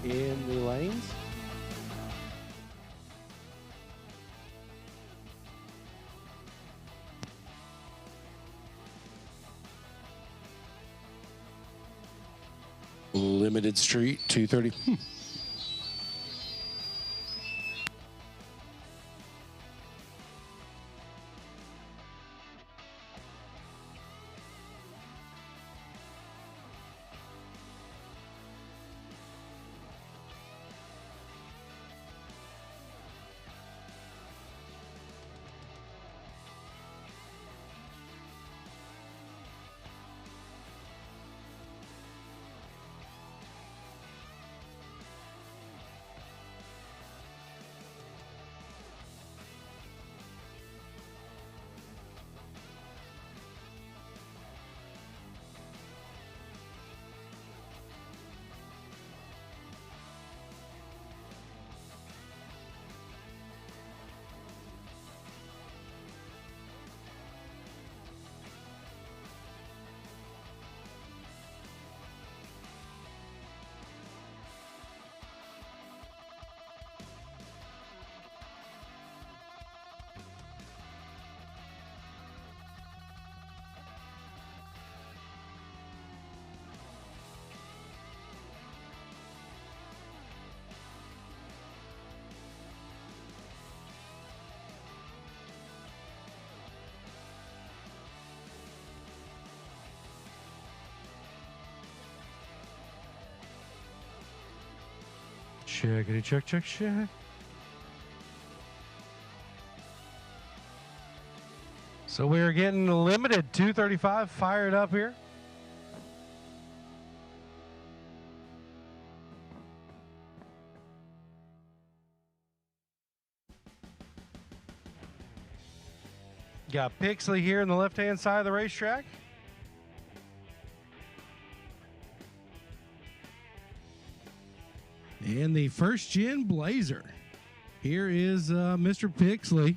in the lanes. Limited Street 230. Checkity check, check, check. So we're getting the Limited 235 fired up here. Got Pixley here on the left-hand side of the racetrack. And the first gen Blazer. Here is Mr. Pixley.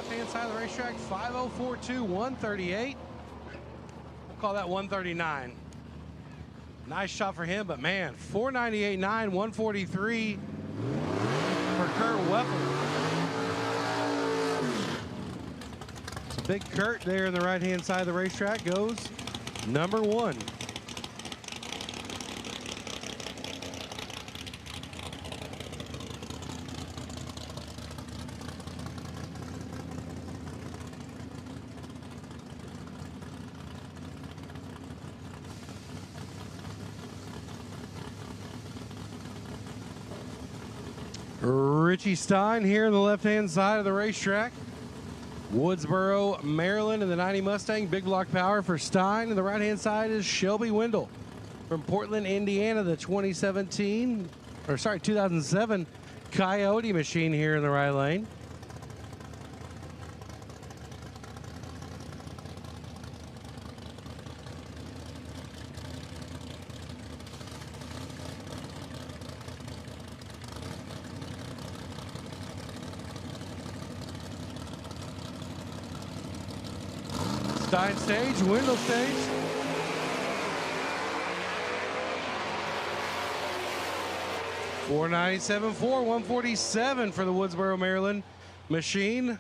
left-hand side of the racetrack, 5:04.2, 138. I'll call that 139. Nice shot for him, but man, 498.9, 143 for Kurt Weffel. So big Kurt there in the right-hand side of the racetrack goes number 1. Richie Stein here on the left-hand side of the racetrack. Woodsboro, Maryland in the 90 Mustang. Big block power for Stein. And the right-hand side is Shelby Wendell from Portland, Indiana, the 2007 Coyote machine here in the right lane. Stein stage, Wendell stage. $497.4, $147 for the Woodsboro, Maryland machine.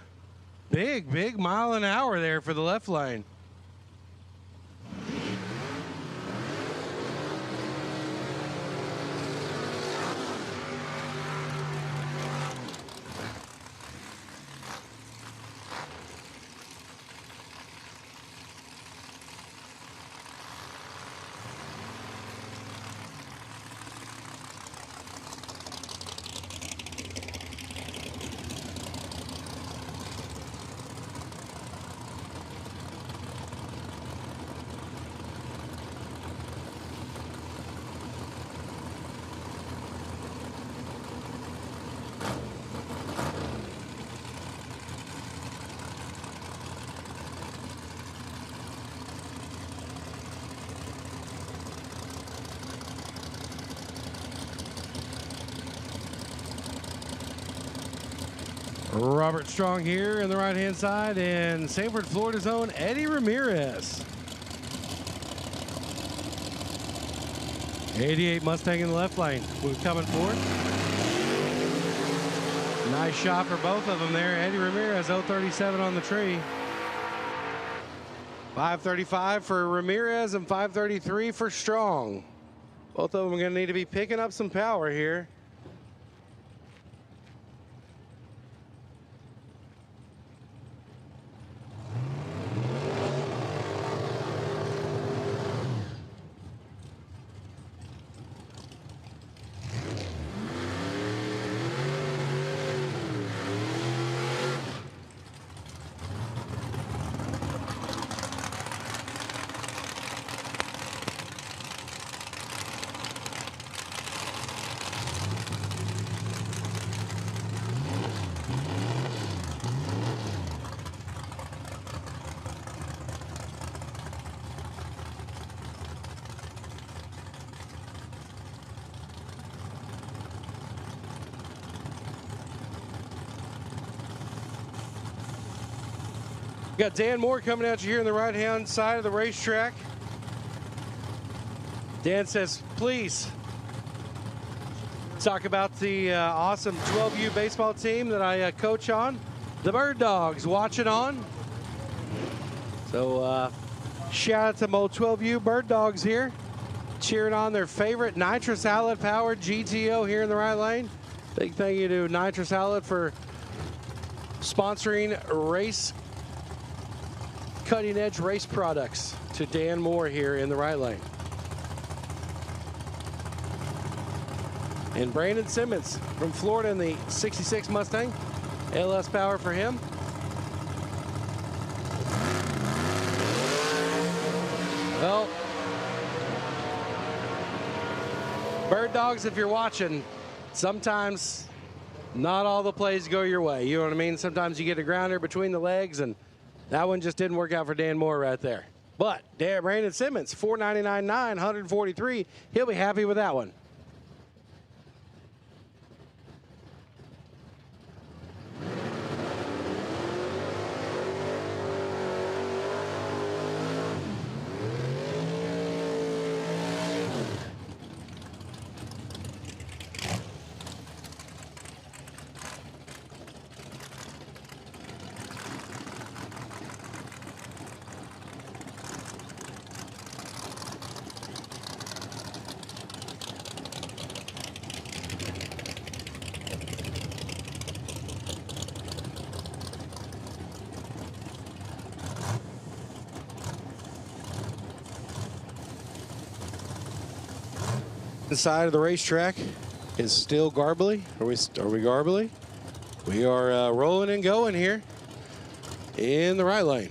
Big mile an hour there for the left lane. Robert Strong here in the right-hand side, and Sanford, Florida's own Eddie Ramirez. 88 Mustang in the left lane. We're coming forward. Nice shot for both of them there. Eddie Ramirez, 037 on the tree. 535 for Ramirez and 533 for Strong. Both of them are going to need to be picking up some power here. Got Dan Moore coming at you here on the right-hand side of the racetrack. Dan says, please talk about the awesome 12U baseball team that I coach on. The Bird Dogs watching on. So shout out to my 12U Bird Dogs here, cheering on their favorite nitrous outlet powered GTO here in the right lane. Big thank you to Nitrous Outlet for sponsoring cutting edge race products to Dan Moore here in the right lane. And Brandon Simmons from Florida in the 66 Mustang. LS power for him. Well, Bird Dogs, if you're watching, sometimes not all the plays go your way. You know what I mean? Sometimes you get a grounder between the legs, and that one just didn't work out for Dan Moore right there. But Brandon Simmons, 499.9, 143. He'll be happy with that one. Inside of the racetrack is still garbly. Are we garbly? We are rolling and going here in the right lane.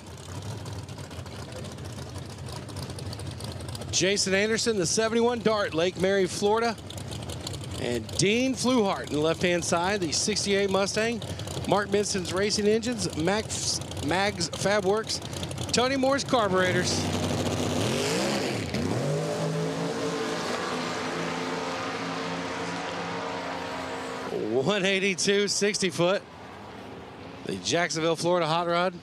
Jason Anderson, the 71 Dart, Lake Mary, Florida. And Dean Fluhart in the left-hand side, the 68 Mustang. Mark Benson's Racing Engines, Mags Fabworks, Tony Moore's Carburetors. .182 60-foot. The Jacksonville, Florida Hot Rod.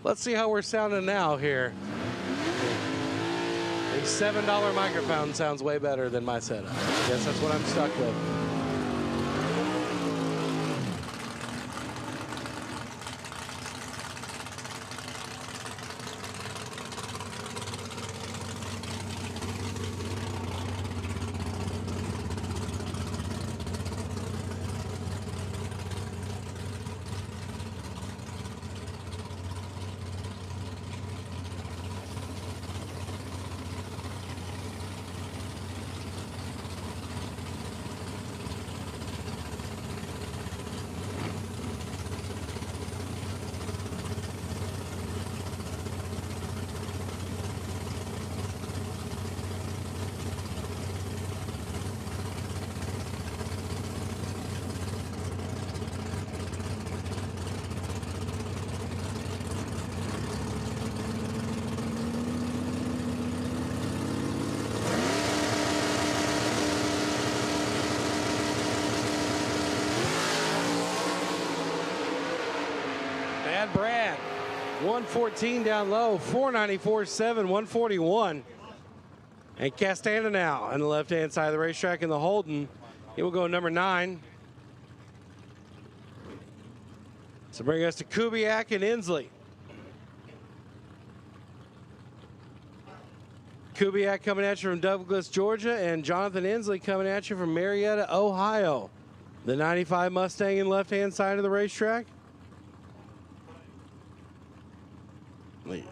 Let's see how we're sounding now here. A $7 microphone sounds way better than my setup. I guess that's what I'm stuck with. Brad, 114 down low, 494.7, 141. And Castana now on the left-hand side of the racetrack in the Holden. He will go number 9. So bring us to Kubiak and Inslee. Kubiak coming at you from Douglas, Georgia, and Jonathan Inslee coming at you from Marietta, Ohio. The 95 Mustang in left-hand side of the racetrack.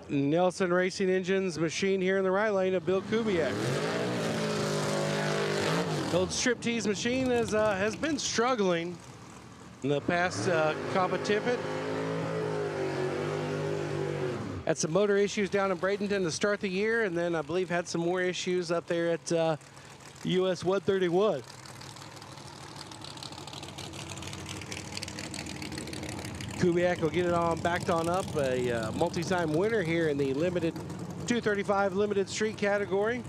Nelson Racing Engines machine here in the right lane of Bill Kubiak. The old striptease machine has been struggling in the past competition. Had some motor issues down in Bradenton to start the year, and then I believe had some more issues up there at US 131. Kubiak will get it on backed on up, a multi-time winner here in the limited 235 limited street category.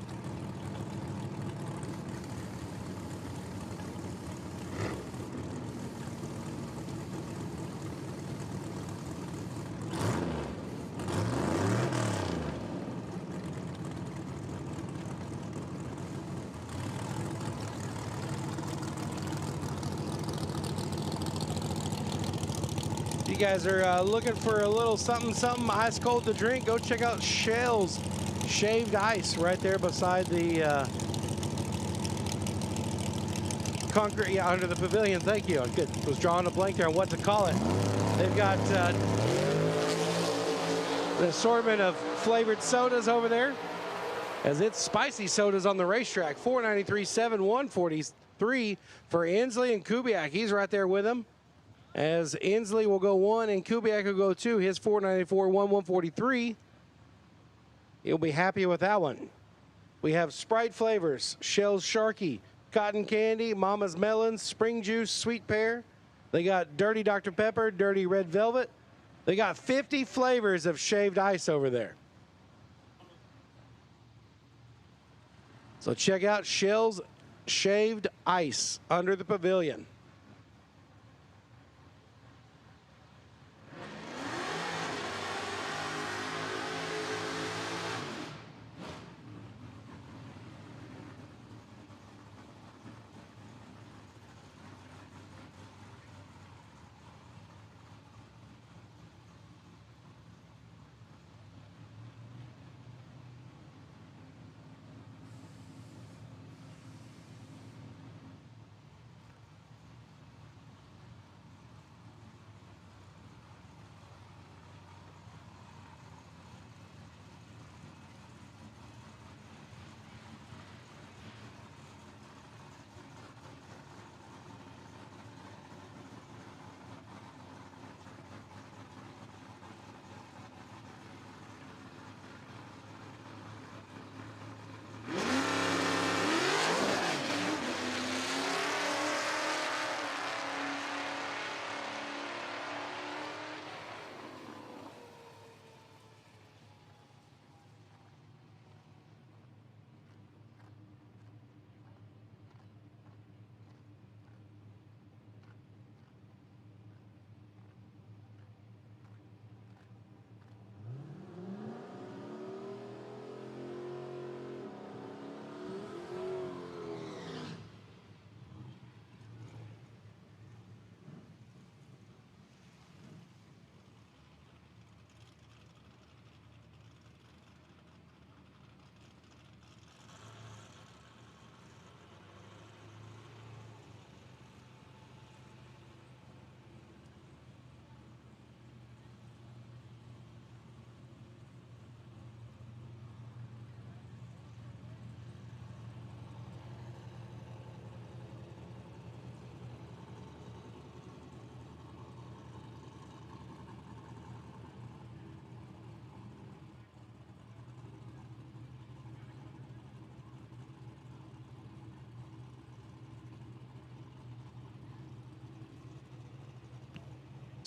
You guys are looking for a little something ice cold to drink, go check out Shell's Shaved Ice right there beside the concrete, yeah, under the pavilion. Thank you. Good. Was drawing a blank there on what to call it. They've got the assortment of flavored sodas over there, as it's spicy sodas on the racetrack. 493.7, 143 for Inslee and Kubiak. He's right there with him. As Inslee will go 1 and Kubiak will go 2. His 494, 143. He'll be happy with that one. We have Sprite flavors, Shell's Sharky, Cotton Candy, Mama's Melons, Spring Juice, Sweet Pear. They got Dirty Dr. Pepper, Dirty Red Velvet. They got 50 flavors of shaved ice over there. So check out Shell's Shaved Ice under the pavilion.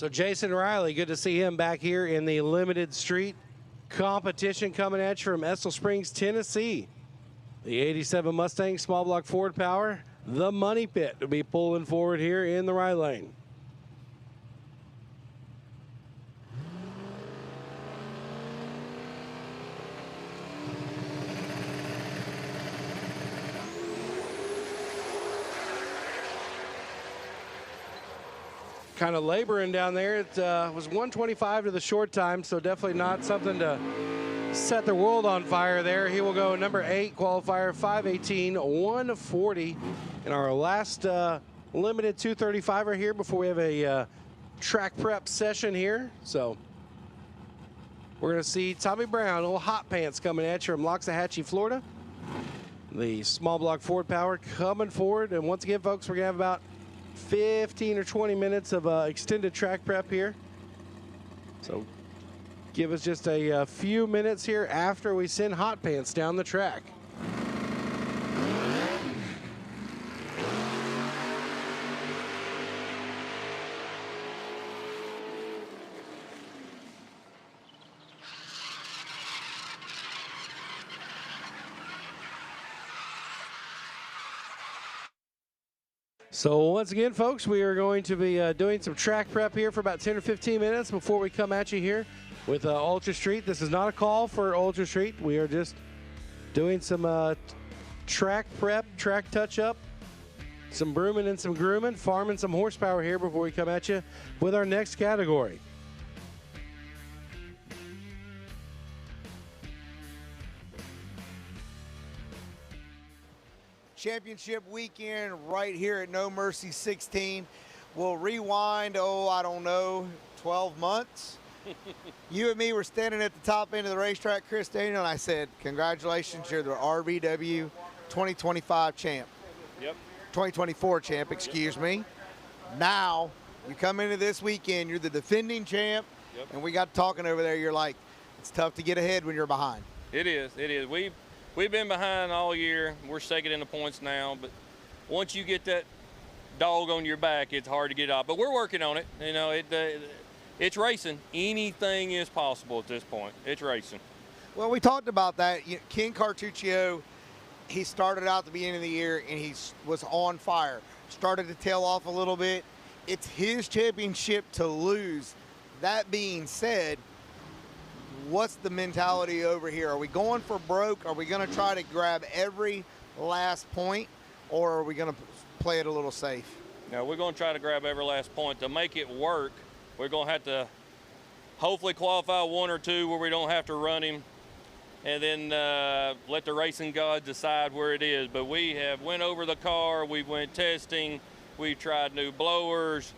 So Jason Riley, good to see him back here in the limited street competition coming at you from Estill Springs, Tennessee. The 87 Mustang small block Ford Power, the Money Pit, to be pulling forward here in the right lane. Kind of laboring down there. It was 125 to the short time, so definitely not something to set the world on fire there. He will go number 8 qualifier, 5:18.140 in our last limited 235er here before we have a track prep session here. So we're going to see Tommy Brown, little hot pants coming at you from Loxahatchee, Florida. The small block Ford Power coming forward. And once again, folks, we're going to have about 15 or 20 minutes of extended track prep here. So give us just a few minutes here after we send hot pants down the track. So once again, folks, we are going to be doing some track prep here for about 10 or 15 minutes before we come at you here with Ultra Street. This is not a call for Ultra Street. We are just doing some track prep, track touch-up, some brooming and some grooming, farming some horsepower here before we come at you with our next category. Championship weekend right here at No Mercy 16. We'll rewind, I don't know, 12 months. You and me were standing at the top end of the racetrack, Chris Daniel, and I said, congratulations, you're the RVW 2025 champ. Yep. 2024 champ, excuse me. Now, you come into this weekend, you're the defending champ, and we got talking over there, you're like, it's tough to get ahead when you're behind. It is. We've been behind all year. We're second in the points now, but once you get that dog on your back, it's hard to get off. But we're working on it. You know, it's racing. Anything is possible at this point. It's racing. Well, we talked about that. Ken Cartuccio, he started out at the beginning of the year, and he was on fire. Started to tail off a little bit. It's his championship to lose. That being said, what's the mentality over here? Are we going for broke? Are we going to try to grab every last point, or are we going to play it a little safe? No, we're going to try to grab every last point. To make it work, we're going to have to hopefully qualify one or two where we don't have to run him, and then let the racing gods decide where it is. But we have went over the car, we went testing, we tried new blowers.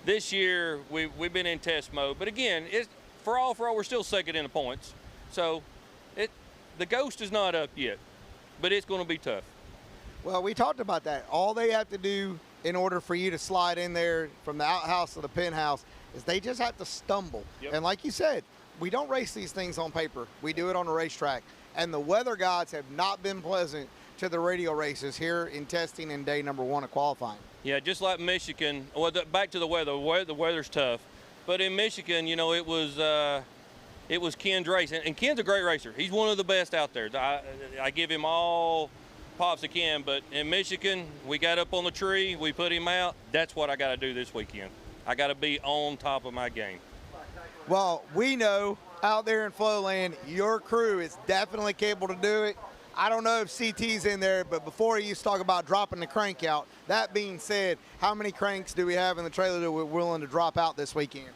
This year, we've been in test mode. But again, for all, we're still second in the points. So the ghost is not up yet, but it's going to be tough. Well, we talked about that. All they have to do in order for you to slide in there from the outhouse to the penthouse is they just have to stumble. Yep. And like you said, we don't race these things on paper. We do it on the racetrack. And the weather gods have not been pleasant to the radio races here in testing in day number 1 of qualifying. Yeah, just like Michigan. Well, back to the weather. The weather's tough. But in Michigan, you know, it was Ken's race, and Ken's a great racer. He's one of the best out there. I give him all props to Ken, but in Michigan, we got up on the tree, we put him out. That's what I got to do this weekend. I got to be on top of my game. Well, we know out there in Flowland, your crew is definitely capable to do it. I don't know if CT's in there, but before he used to talk about dropping the crank out. That being said, how many cranks do we have in the trailer that we're willing to drop out this weekend?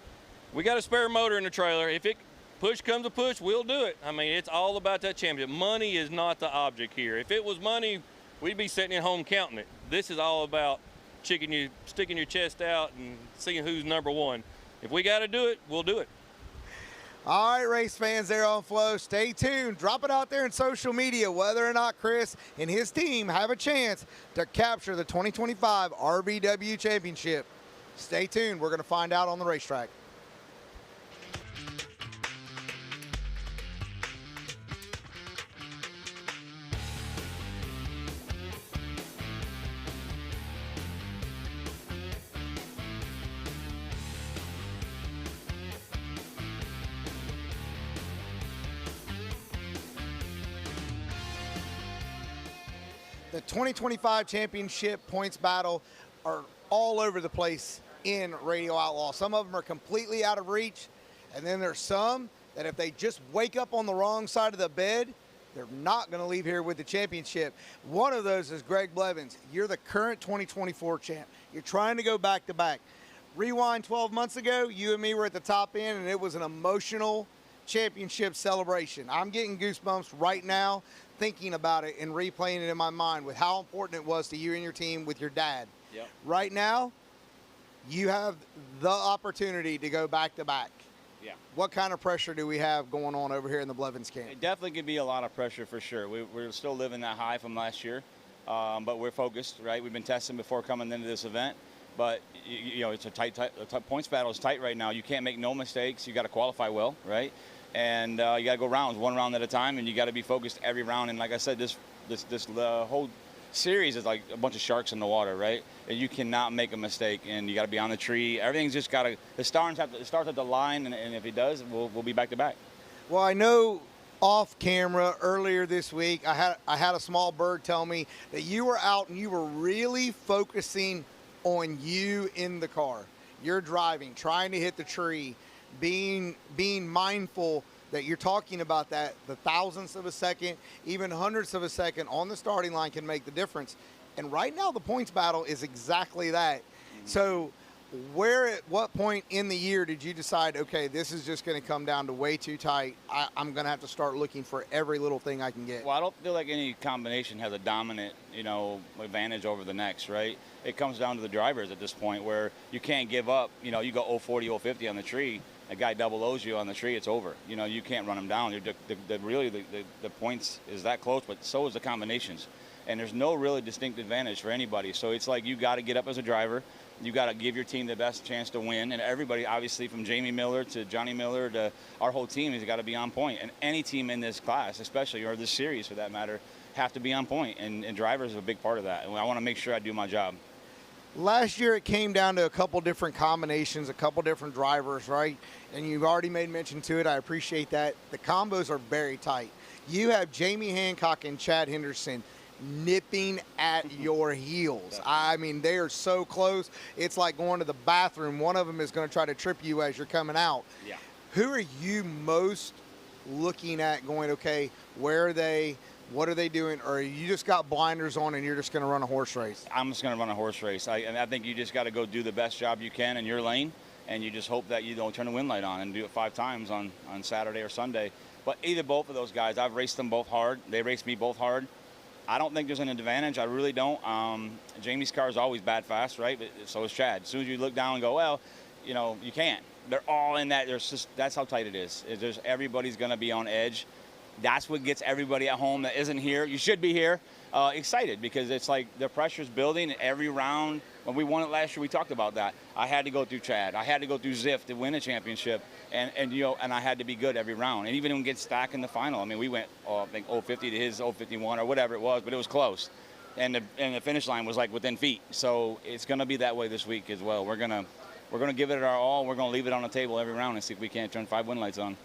We got a spare motor in the trailer. If it push comes to push, we'll do it. I mean, it's all about that championship. Money is not the object here. If it was money, we'd be sitting at home counting it. This is all about sticking your chest out and seeing who's number one. If we got to do it, we'll do it. All right, race fans there on Flow, stay tuned. Drop it out there in social media whether or not Chris and his team have a chance to capture the 2025 RVW Championship. Stay tuned. We're going to find out on the racetrack. The 2025 championship points battle are all over the place in Radio Outlaw. Some of them are completely out of reach, and then there's some that if they just wake up on the wrong side of the bed, they're not going to leave here with the championship. One of those is Greg Blevins. You're the current 2024 champ. You're trying to go back-to-back. Rewind 12 months ago, you and me were at the top end, and it was an emotional championship celebration. I'm getting goosebumps right now thinking about it and replaying it in my mind with how important it was to you and your team with your dad. Yep. Right now, you have the opportunity to go back-to-back. Yeah. What kind of pressure do we have going on over here in the Blevins camp? It definitely could be a lot of pressure for sure. We're still living that high from last year, but we're focused, right? We've been testing before coming into this event, but you know, it's a tight points battle is tight right now. You can't make no mistakes. You got to qualify well, right? And you got to go rounds, one round at a time, and you got to be focused every round. And like I said, this whole series is like a bunch of sharks in the water, right? And you cannot make a mistake, and you got to be on the tree. Everything's just got to. It starts at the line, and if he does, we'll be back to back. Well, I know off camera earlier this week, I had a small bird tell me that you were out and you were really focusing on you in the car. You're driving, trying to hit the tree, being mindful that you're talking about that the thousandths of a second, even hundredths of a second on the starting line can make the difference. And right now the points battle is exactly that. So at what point in the year did you decide, okay, this is just going to come down to way too tight. I'm going to have to start looking for every little thing I can get? Well, I don't feel like any combination has a dominant, advantage over the next, right? It comes down to the drivers at this point where you can't give up. You go 040, 050 on the tree. A guy double O's you on the tree, it's over. You can't run him down. The points is that close, but so is the combinations. And there's no really distinct advantage for anybody. So it's like you got to get up as a driver. You got to give your team the best chance to win. And everybody, obviously, from Jamie Miller to Johnny Miller to our whole team has got to be on point. And any team in this class, especially, or this series for that matter, have to be on point. And drivers are a big part of that. And I want to make sure I do my job. Last year, it came down to a couple different combinations, a couple different drivers, right? And you've already made mention to it. I appreciate that. The combos are very tight. You have Jamie Hancock and Chad Henderson nipping at your heels. I mean, they are so close. It's like going to the bathroom. One of them is going to try to trip you as you're coming out. Yeah. Who are you most looking at going, okay, where are they? What are they doing? Or you just got blinders on and you're just going to run a horse race? I'm just going to run a horse race. I think you just got to go do the best job you can in your lane, and you just hope that you don't turn the wind light on and do it 5 times on Saturday or Sunday. But either both of those guys, I've raced them both hard. They raced me both hard. I don't think there's an advantage. I really don't. Jamie's car is always bad fast, right? But so is Chad. As soon as you look down and go, well, you can't. They're all in that. That's how tight it is. Everybody's going to be on edge. That's what gets everybody at home that isn't here. You should be here, excited, because it's like the pressure's building every round. When we won it last year, we talked about that. I had to go through Chad. I had to go through Ziff to win a championship, and I had to be good every round. And even when we get stacked in the final, I mean, we went, I think 050 to his 051 or whatever it was, but it was close. And the finish line was like within feet. So it's going to be that way this week as well. We're gonna give it our all. We're gonna leave it on the table every round and see if we can't turn 5 win lights on.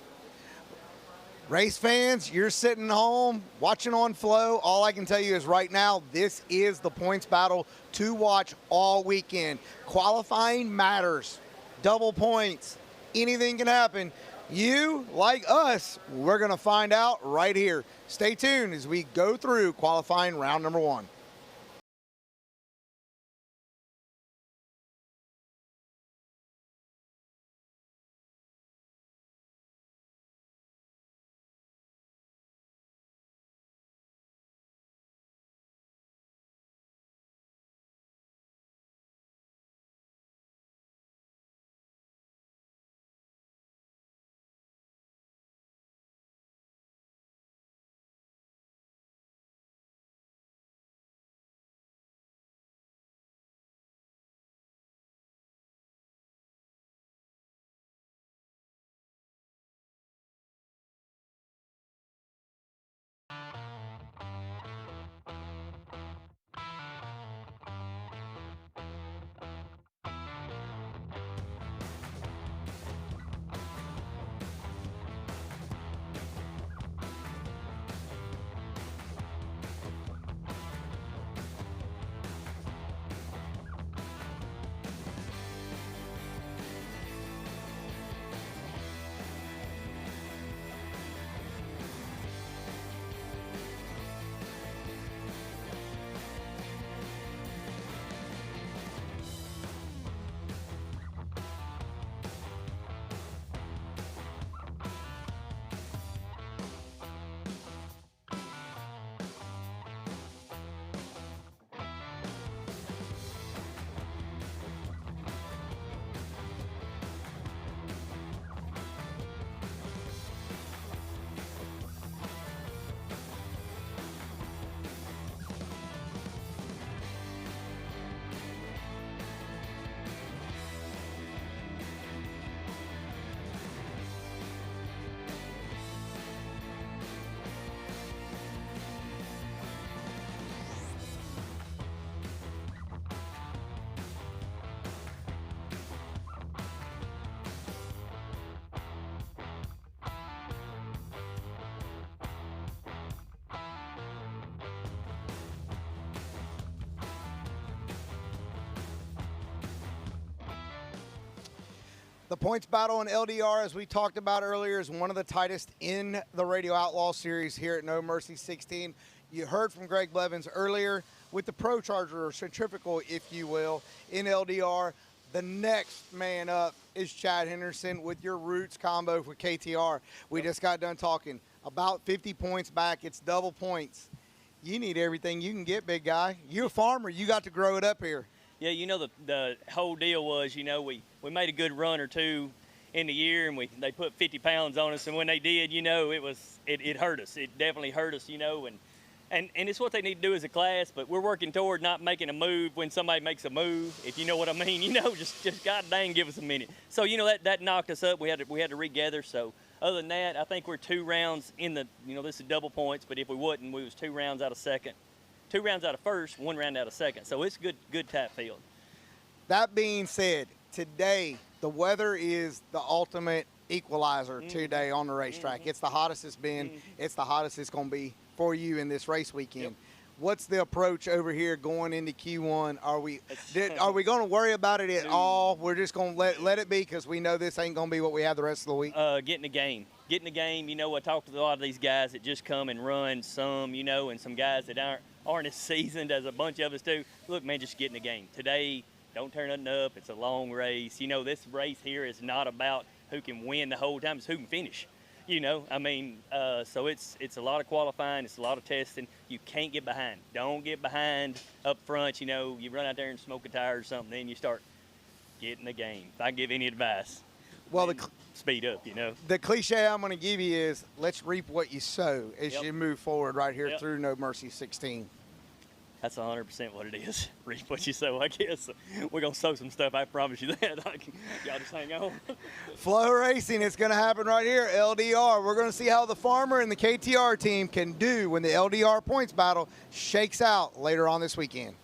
Race fans, you're sitting home watching on Flow. All I can tell you is right now, this is the points battle to watch all weekend. Qualifying matters. Double points. Anything can happen. You, like us, we're going to find out right here. Stay tuned as we go through qualifying round number 1. The points battle in LDR, as we talked about earlier, is one of the tightest in the Radio Outlaw Series here at No Mercy 16. You heard from Greg Blevins earlier with the Pro Charger, or centrifugal, if you will, in LDR. The next man up is Chad Henderson with your Roots combo for KTR. We just got done talking. About 50 points back. It's double points. You need everything you can get, big guy. You're a farmer. You got to grow it up here. Yeah, you know, the whole deal was, you know, we made a good run or two in the year, and they put 50 pounds on us, and when they did, you know, it hurt us. It definitely hurt us, you know, and it's what they need to do as a class, but we're working toward not making a move when somebody makes a move, if you know what I mean. You know, just God dang, give us a minute. So, you know, that knocked us up. We had to regather. So other than that, I think we're 2 rounds in the, you know, this is double points, but if we wouldn't, we was 2 rounds out of second. 2 rounds out of first, 1 round out of second. So it's good tap field. That being said, today the weather is the ultimate equalizer today on the racetrack. It's the hottest it's been. It's the hottest it's going to be for you in this race weekend. Yep. What's the approach over here going into Q1? Are we going to worry about it at all? We're just going to let it be because we know this ain't going to be what we have the rest of the week. Getting the game. You know, I talked to a lot of these guys that just come and run some, you know, and some guys that aren't as seasoned as a bunch of us do. Look, man, just get in the game. Today, don't turn nothing up. It's a long race. You know, this race here is not about who can win the whole time. It's who can finish. You know, I mean, so it's a lot of qualifying. It's a lot of testing. You can't get behind. Don't get behind up front. You know, you run out there and smoke a tire or something, then you start getting the game. If I can give any advice, well, speed up, you know. The cliche I'm going to give you is let's reap what you sow as you move forward right here through No Mercy 16. That's 100% what it is. Reap what you sow, I guess. We're going to sow some stuff, I promise you that. Y'all just hang on. FloRacing, it's going to happen right here, LDR. We're going to see how the farmer and the KTR team can do when the LDR points battle shakes out later on this weekend.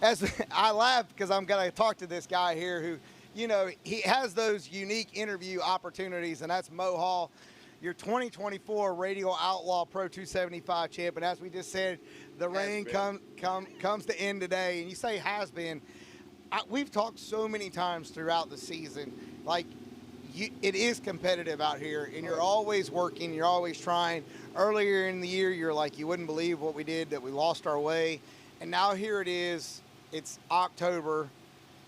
As I laugh because I'm going to talk to this guy here who, you know, he has those unique interview opportunities, and that's Mo Hall, your 2024 Radio Outlaw Pro 275 champ. And as we just said, the rain comes to end today. And you say has been. We've talked so many times throughout the season, like, it is competitive out here, and you're always working, you're always trying. Earlier in the year, you're like, you wouldn't believe what we did, that we lost our way. And now here it is. It's October.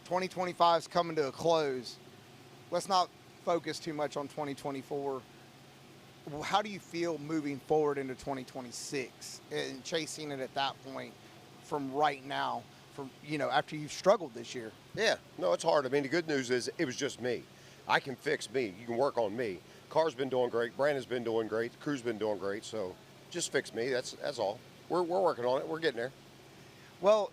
2025 is coming to a close. Let's not focus too much on 2024. How do you feel moving forward into 2026 and chasing it at that point from right now, from, you know, after you've struggled this year? Yeah, no, it's hard. I mean, the good news is it was just me. I can fix me. You can work on me. Car's been doing great. Brandon's been doing great. The crew's been doing great. So just fix me. That's all. We're working on it. We're getting there. Well,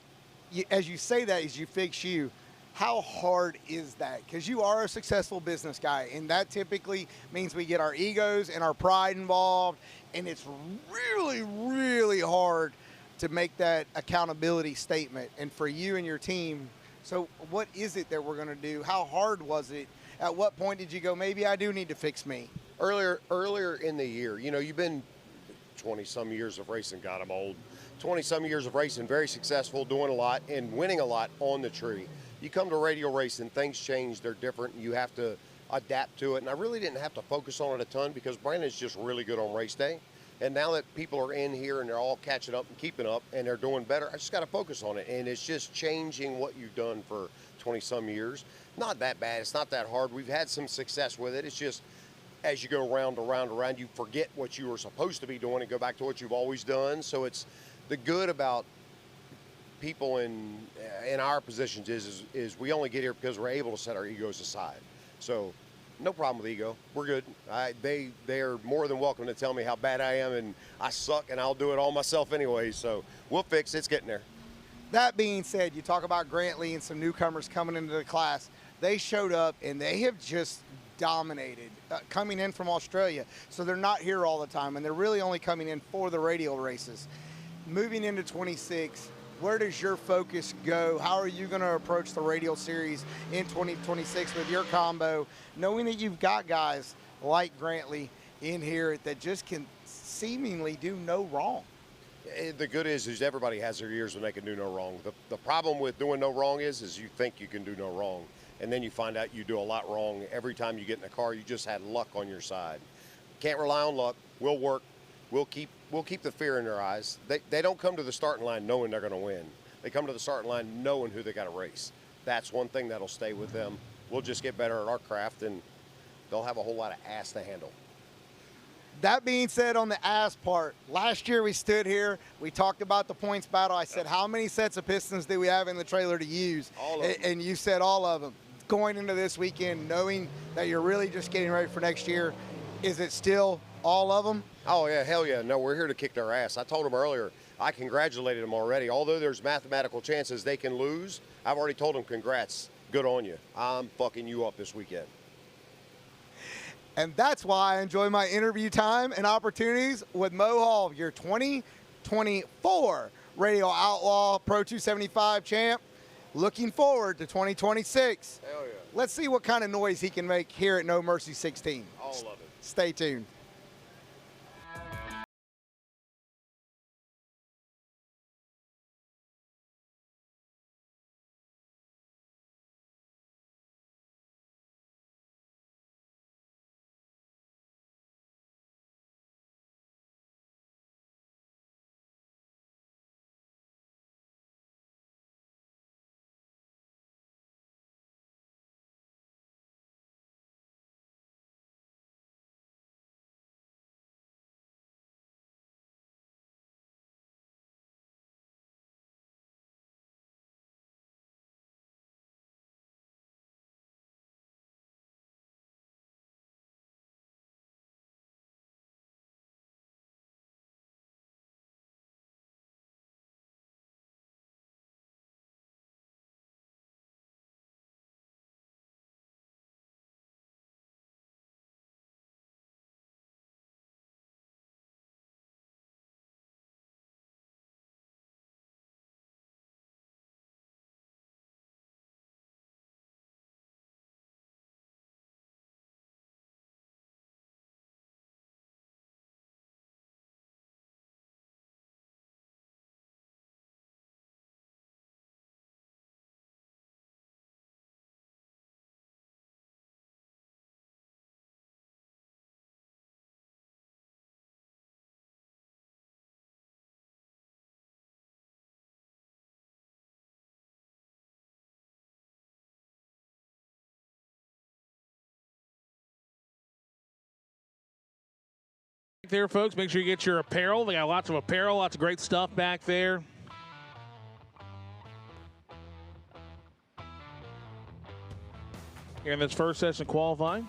as you say that, as you fix you, how hard is that? Because you are a successful business guy, and that typically means we get our egos and our pride involved, and it's really, really hard to make that accountability statement. And for you and your team, so what is it that we're going to do? How hard was it? At what point did you go, maybe I do need to fix me? Earlier in the year, you know, you've been 20-some years of racing. God, I'm old. 20-some years of racing, very successful, doing a lot, and winning a lot on the tree. You come to radio racing, things change, they're different, you have to adapt to it. And I really didn't have to focus on it a ton because Brandon's just really good on race day. And now that people are in here and they're all catching up and keeping up and they're doing better, I just got to focus on it. And it's just changing what you've done for 20-some years. Not that bad. It's not that hard. We've had some success with it. It's just as you go round, you forget what you were supposed to be doing and go back to what you've always done. So it's the good about people in our positions is we only get here because we're able to set our egos aside. So No problem with ego. We're good. They are more than welcome to tell me how bad I am, and I suck, and I'll do it all myself anyway. So we'll fix it. It's getting there. That being said, you talk about Grantley and some newcomers coming into the class. They showed up, and they have just dominated coming in from Australia. So they're not here all the time, and they're really only coming in for the radial races. Moving into 26, where does your focus go? How are you going to approach the radial series in 2026 with your combo, knowing that you've got guys like Grantley in here that just can seemingly do no wrong? The good is everybody has their years when they can do no wrong. The problem with doing no wrong is you think you can do no wrong, and then you find out you do a lot wrong every time you get in a car. You just had luck on your side. Can't rely on luck. We'll work. We'll keep the fear in their eyes. They don't come to the starting line knowing they're going to win. They come to the starting line knowing who they got to race. That's one thing that'll stay with them. We'll just get better at our craft, and they'll have a whole lot of ass to handle. That being said, on the ass part, last year we stood here, we talked about the points battle. I said, how many sets of pistons do we have in the trailer to use? All of them. And you said all of them. Going into this weekend, knowing that you're really just getting ready for next year, is it still all of them? Oh, yeah, hell yeah. No, we're here to kick their ass. I told them earlier, I congratulated them already. Although there's mathematical chances they can lose, I've already told them, congrats, good on you. I'm fucking you up this weekend. And that's why I enjoy my interview time and opportunities with Mo Hall, your 2024 Radio Outlaw Pro 275 champ. Looking forward to 2026. Hell yeah. Let's see what kind of noise he can make here at No Mercy 16. All of it. Stay tuned. There, folks, make sure you get your apparel. They got lots of apparel, lots of great stuff back there. Here in this first session of qualifying.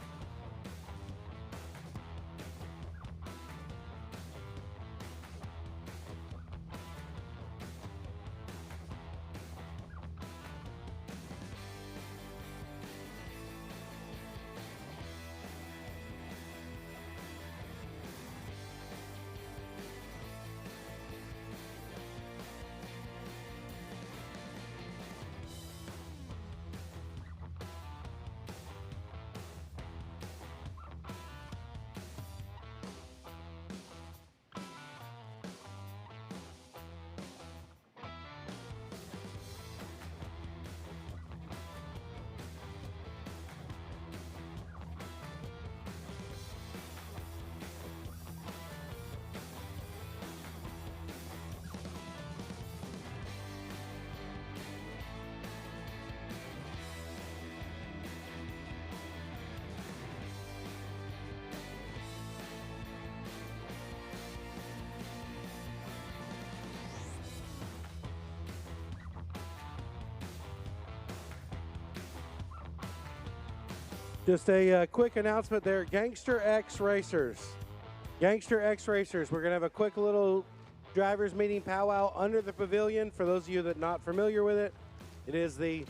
Just a quick announcement there. Gangster X Racers. Gangster X Racers. We're going to have a quick little drivers meeting powwow under the pavilion. For those of you that are not familiar with it, it is the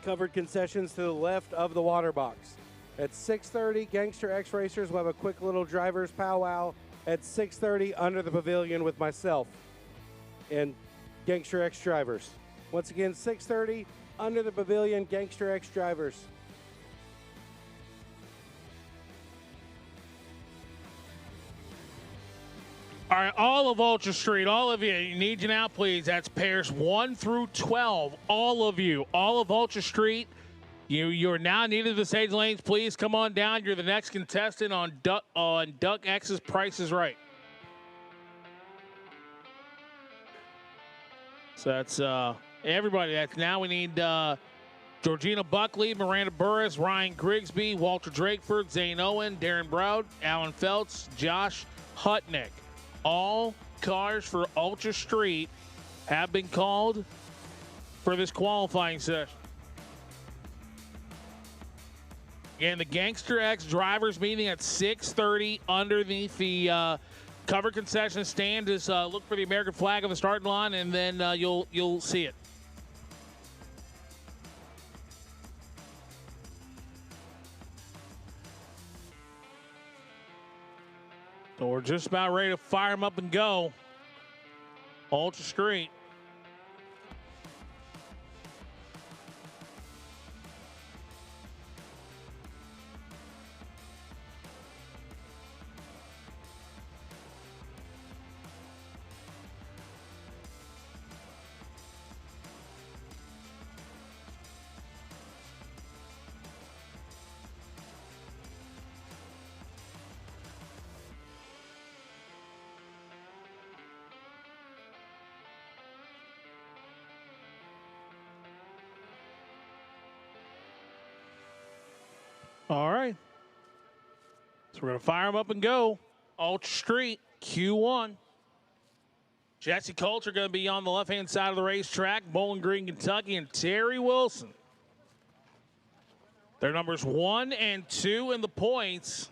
covered concessions to the left of the water box. At 6:30, Gangster X Racers will have a quick little drivers powwow at 6:30 under the pavilion with myself and Gangster X Drivers. Once again, 6:30 under the pavilion, Gangster X Drivers. All right, all of Ultra Street, all of you, need you now, please. That's pairs 1 through 12. All of you, all of Ultra Street. You're now needed the stage lanes. Please come on down. You're the next contestant on Duck X's Price is Right. So that's everybody. That's now we need Georgina Buckley, Miranda Burris, Ryan Grigsby, Walter Drakeford, Zane Owen, Darren Brown, Alan Feltz, Josh Hutnick. All cars for Ultra Street have been called for this qualifying session. And the Gangster X drivers meeting at 6:30 underneath the covered concession stand. Is look for the American flag on the starting line, and then you'll see it. So we're just about ready to fire them up and go. Ultra Street. All right. So we're going to fire them up and go. Ultra Street, Q1. Jesse Coulter going to be on the left-hand side of the racetrack. Bowling Green, Kentucky, and Terry Wilson. Their numbers 1 and 2 in the points.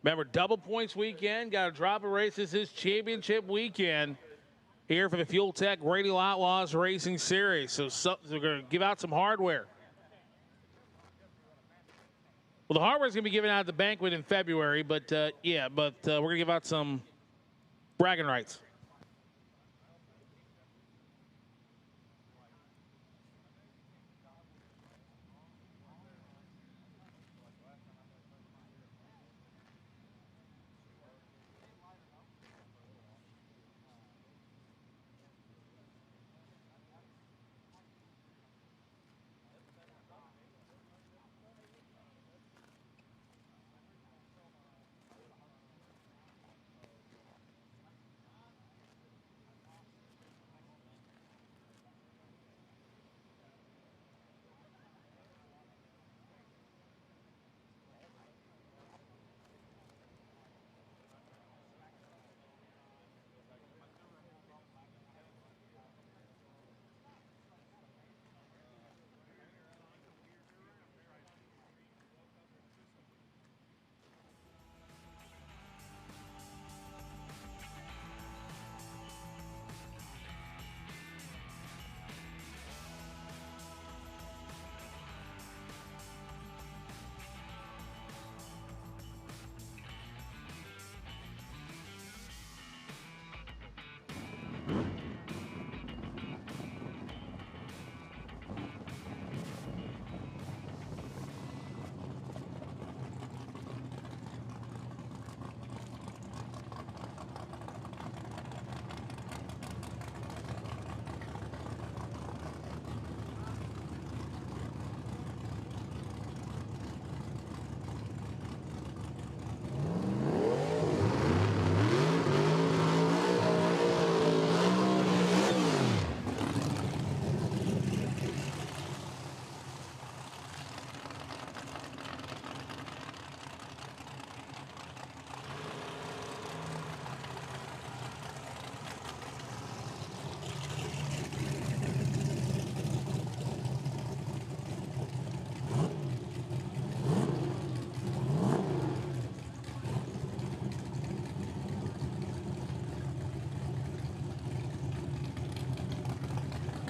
Remember, double points weekend. Got to drop a race. This is championship weekend here for the Fuel Tech Radial Outlaws Racing Series. So we're going to give out some hardware. Well, the hardware is going to be given out at the banquet in February, but we're going to give out some bragging rights.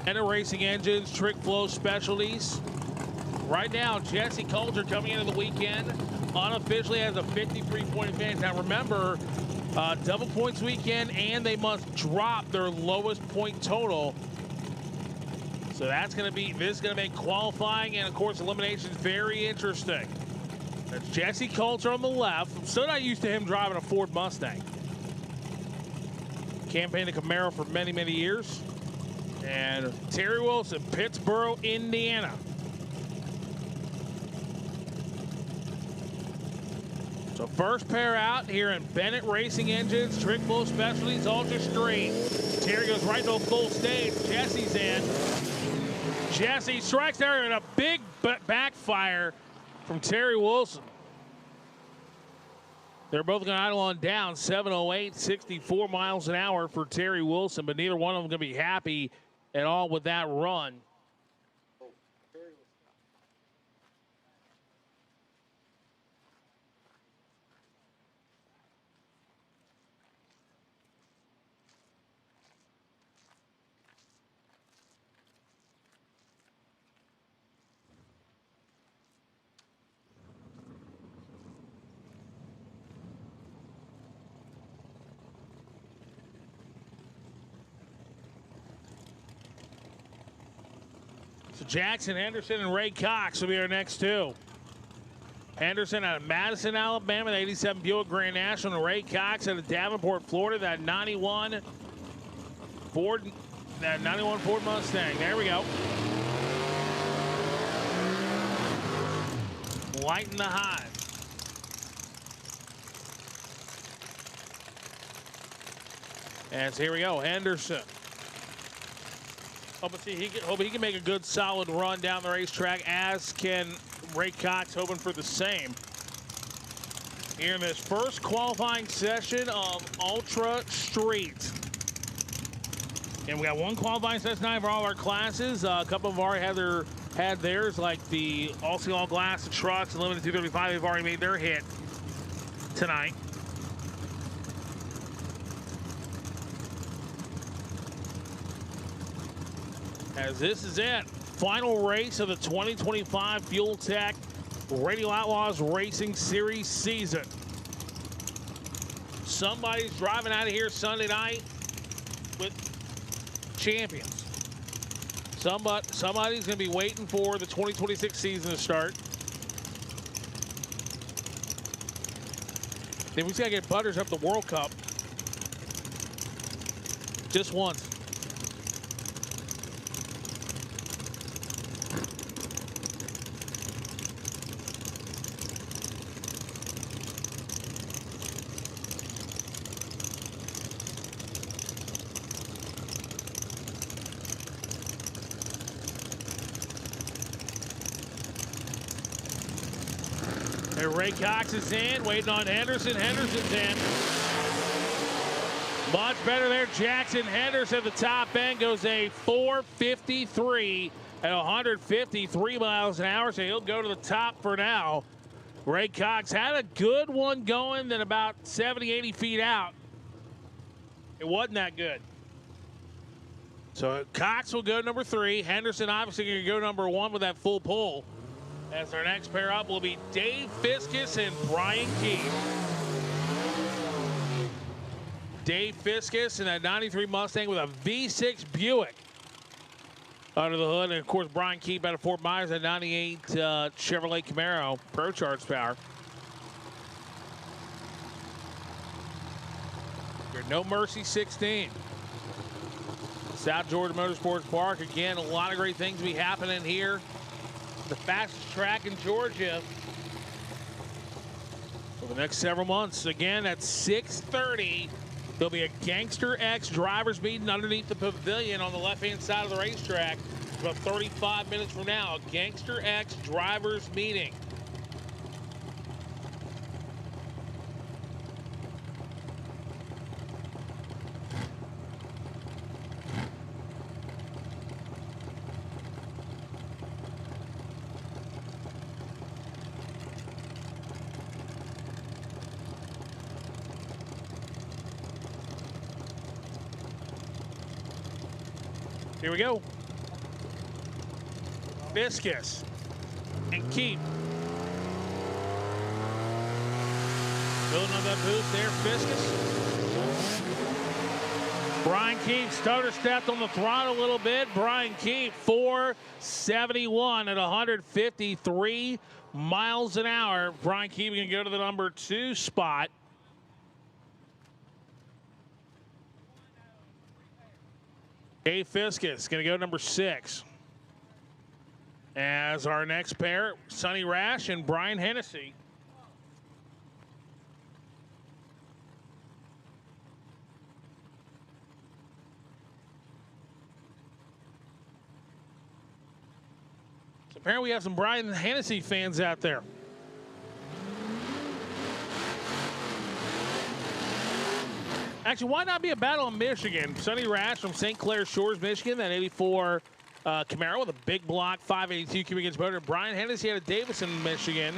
Bennett Racing Engines, Trick Flow Specialties. Right now, Jesse Coulter coming into the weekend unofficially has a 53-point advantage. Now remember, double points weekend, and they must drop their lowest point total. So that's going to be, this is going to make qualifying and, of course, eliminations very interesting. That's Jesse Coulter on the left. I'm still not used to him driving a Ford Mustang. Campaigned a Camaro for many, many years. And Terry Wilson, Pittsburgh, Indiana. So first pair out here in Bennett Racing Engines, Trick Flow Specialties, Ultra Street. Terry goes right to a full stage. Jesse's in. Jesse strikes there and a big backfire from Terry Wilson. They're both going to idle on down. 708, 64 miles an hour for Terry Wilson, but neither one of them going to be happy at all with that run. So Jackson Henderson and Ray Cox will be our next two. Henderson out of Madison, Alabama, the 87 Buick Grand National, and Ray Cox out of Davenport, Florida, that 91 Ford Mustang. There we go. Lighten the high. As here we go, Henderson. Hope he can make a good, solid run down the racetrack, as can Ray Cox, hoping for the same. Here in this first qualifying session of Ultra Street. And we got one qualifying session tonight for all our classes. A couple of them already had theirs, like the all glass trucks, Limited 235. They've already made their hit tonight. As this is it, final race of the 2025 Fuel Tech Radio Outlaws Racing Series season. Somebody's driving out of here Sunday night with champions. Somebody's going to be waiting for the 2026 season to start. Then we just got to get Butters up the World Cup just once. Ray Cox is in, waiting on Henderson. Henderson's in. Much better there. Jackson Henderson at the top end goes a 4:53 at 153 miles an hour, so he'll go to the top for now. Ray Cox had a good one going, then about 70, 80 feet out, it wasn't that good. So Cox will go number 3. Henderson obviously going to go number 1 with that full pull. As our next pair up will be Dave Fiskus and Brian Keith. Dave Fiskus in that 93 Mustang with a V6 Buick under the hood. And, of course, Brian Keith out of Fort Myers, that 98 Chevrolet Camaro Pro Charge Power. Your No Mercy 16. South Georgia Motorsports Park. Again, a lot of great things be happening here. The fastest track in Georgia for the next several months. Again, at 6:30, there'll be a Gangster X drivers meeting underneath the pavilion on the left-hand side of the racetrack. About 35 minutes from now, a Gangster X drivers meeting. Here we go. Fiskus and Keep. Building on that boost there, Fiskus. Brian Keep stutter stepped on the throttle a little bit. Brian Keep 471 at 153 miles an hour. Brian Keep can go to the number 2 spot. Dave Fiskus going to go number 6. As our next pair, Sonny Rash and Brian Hennessy. So apparently we have some Brian Hennessy fans out there. Actually, why not be a battle in Michigan? Sonny Rash from St. Clair Shores, Michigan, that 84 Camaro with a big block 582 cubic inch motor. Brian Hennessy out of Davison, Michigan,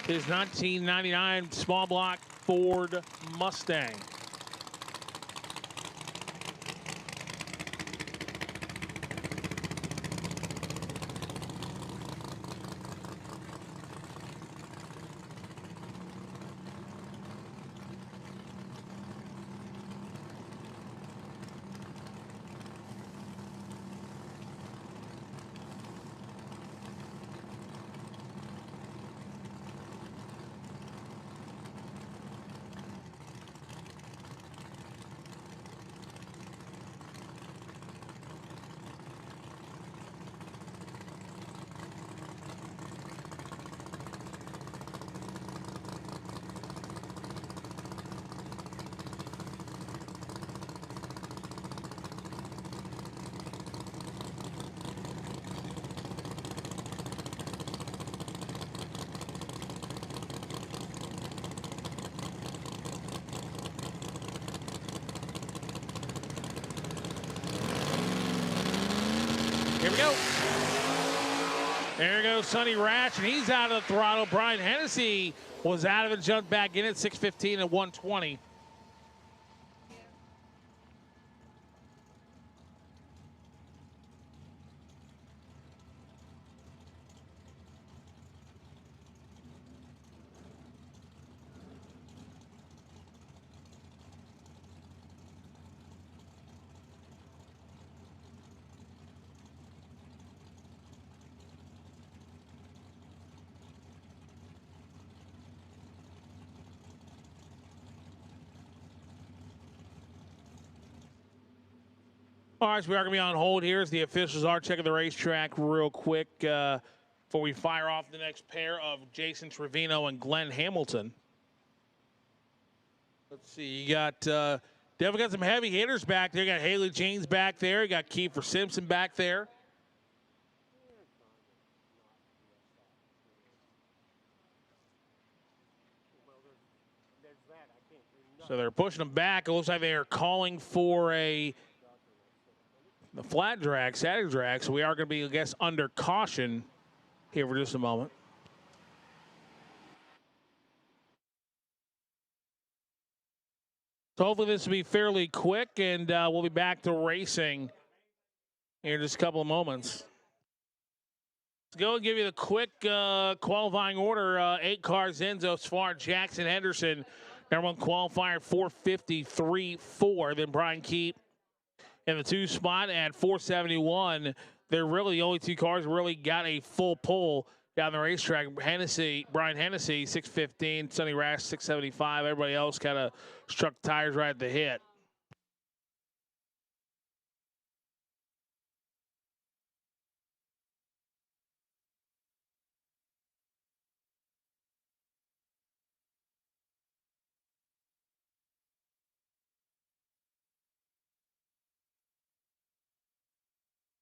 his 1999 small block Ford Mustang. Here we go. There goes Sonny Rash, and he's out of the throttle. Brian Hennessy was out of it, jumped back in at 615 and 120. All right, so we are going to be on hold here as the officials are checking the racetrack real quick before we fire off the next pair of Jason Trevino and Glenn Hamilton. Let's see, you got definitely got some heavy hitters back there. You got Haley James back there. You got Kiefer Simpson back there. So they're pushing them back. It looks like they are calling for the flat drag, static drag. So we are going to be, I guess, under caution here for just a moment. So hopefully this will be fairly quick, and we'll be back to racing here in just a couple of moments. Let's go and give you the quick qualifying order. 8 cars in so far. Jackson Henderson, number 1 qualifier, 453.4. Then Brian Keep in the 2 spot at 471. They're really the only 2 cars really got a full pull down the racetrack. Brian Hennessy, 615. Sonny Rash, 675. Everybody else kind of struck tires right at the hit.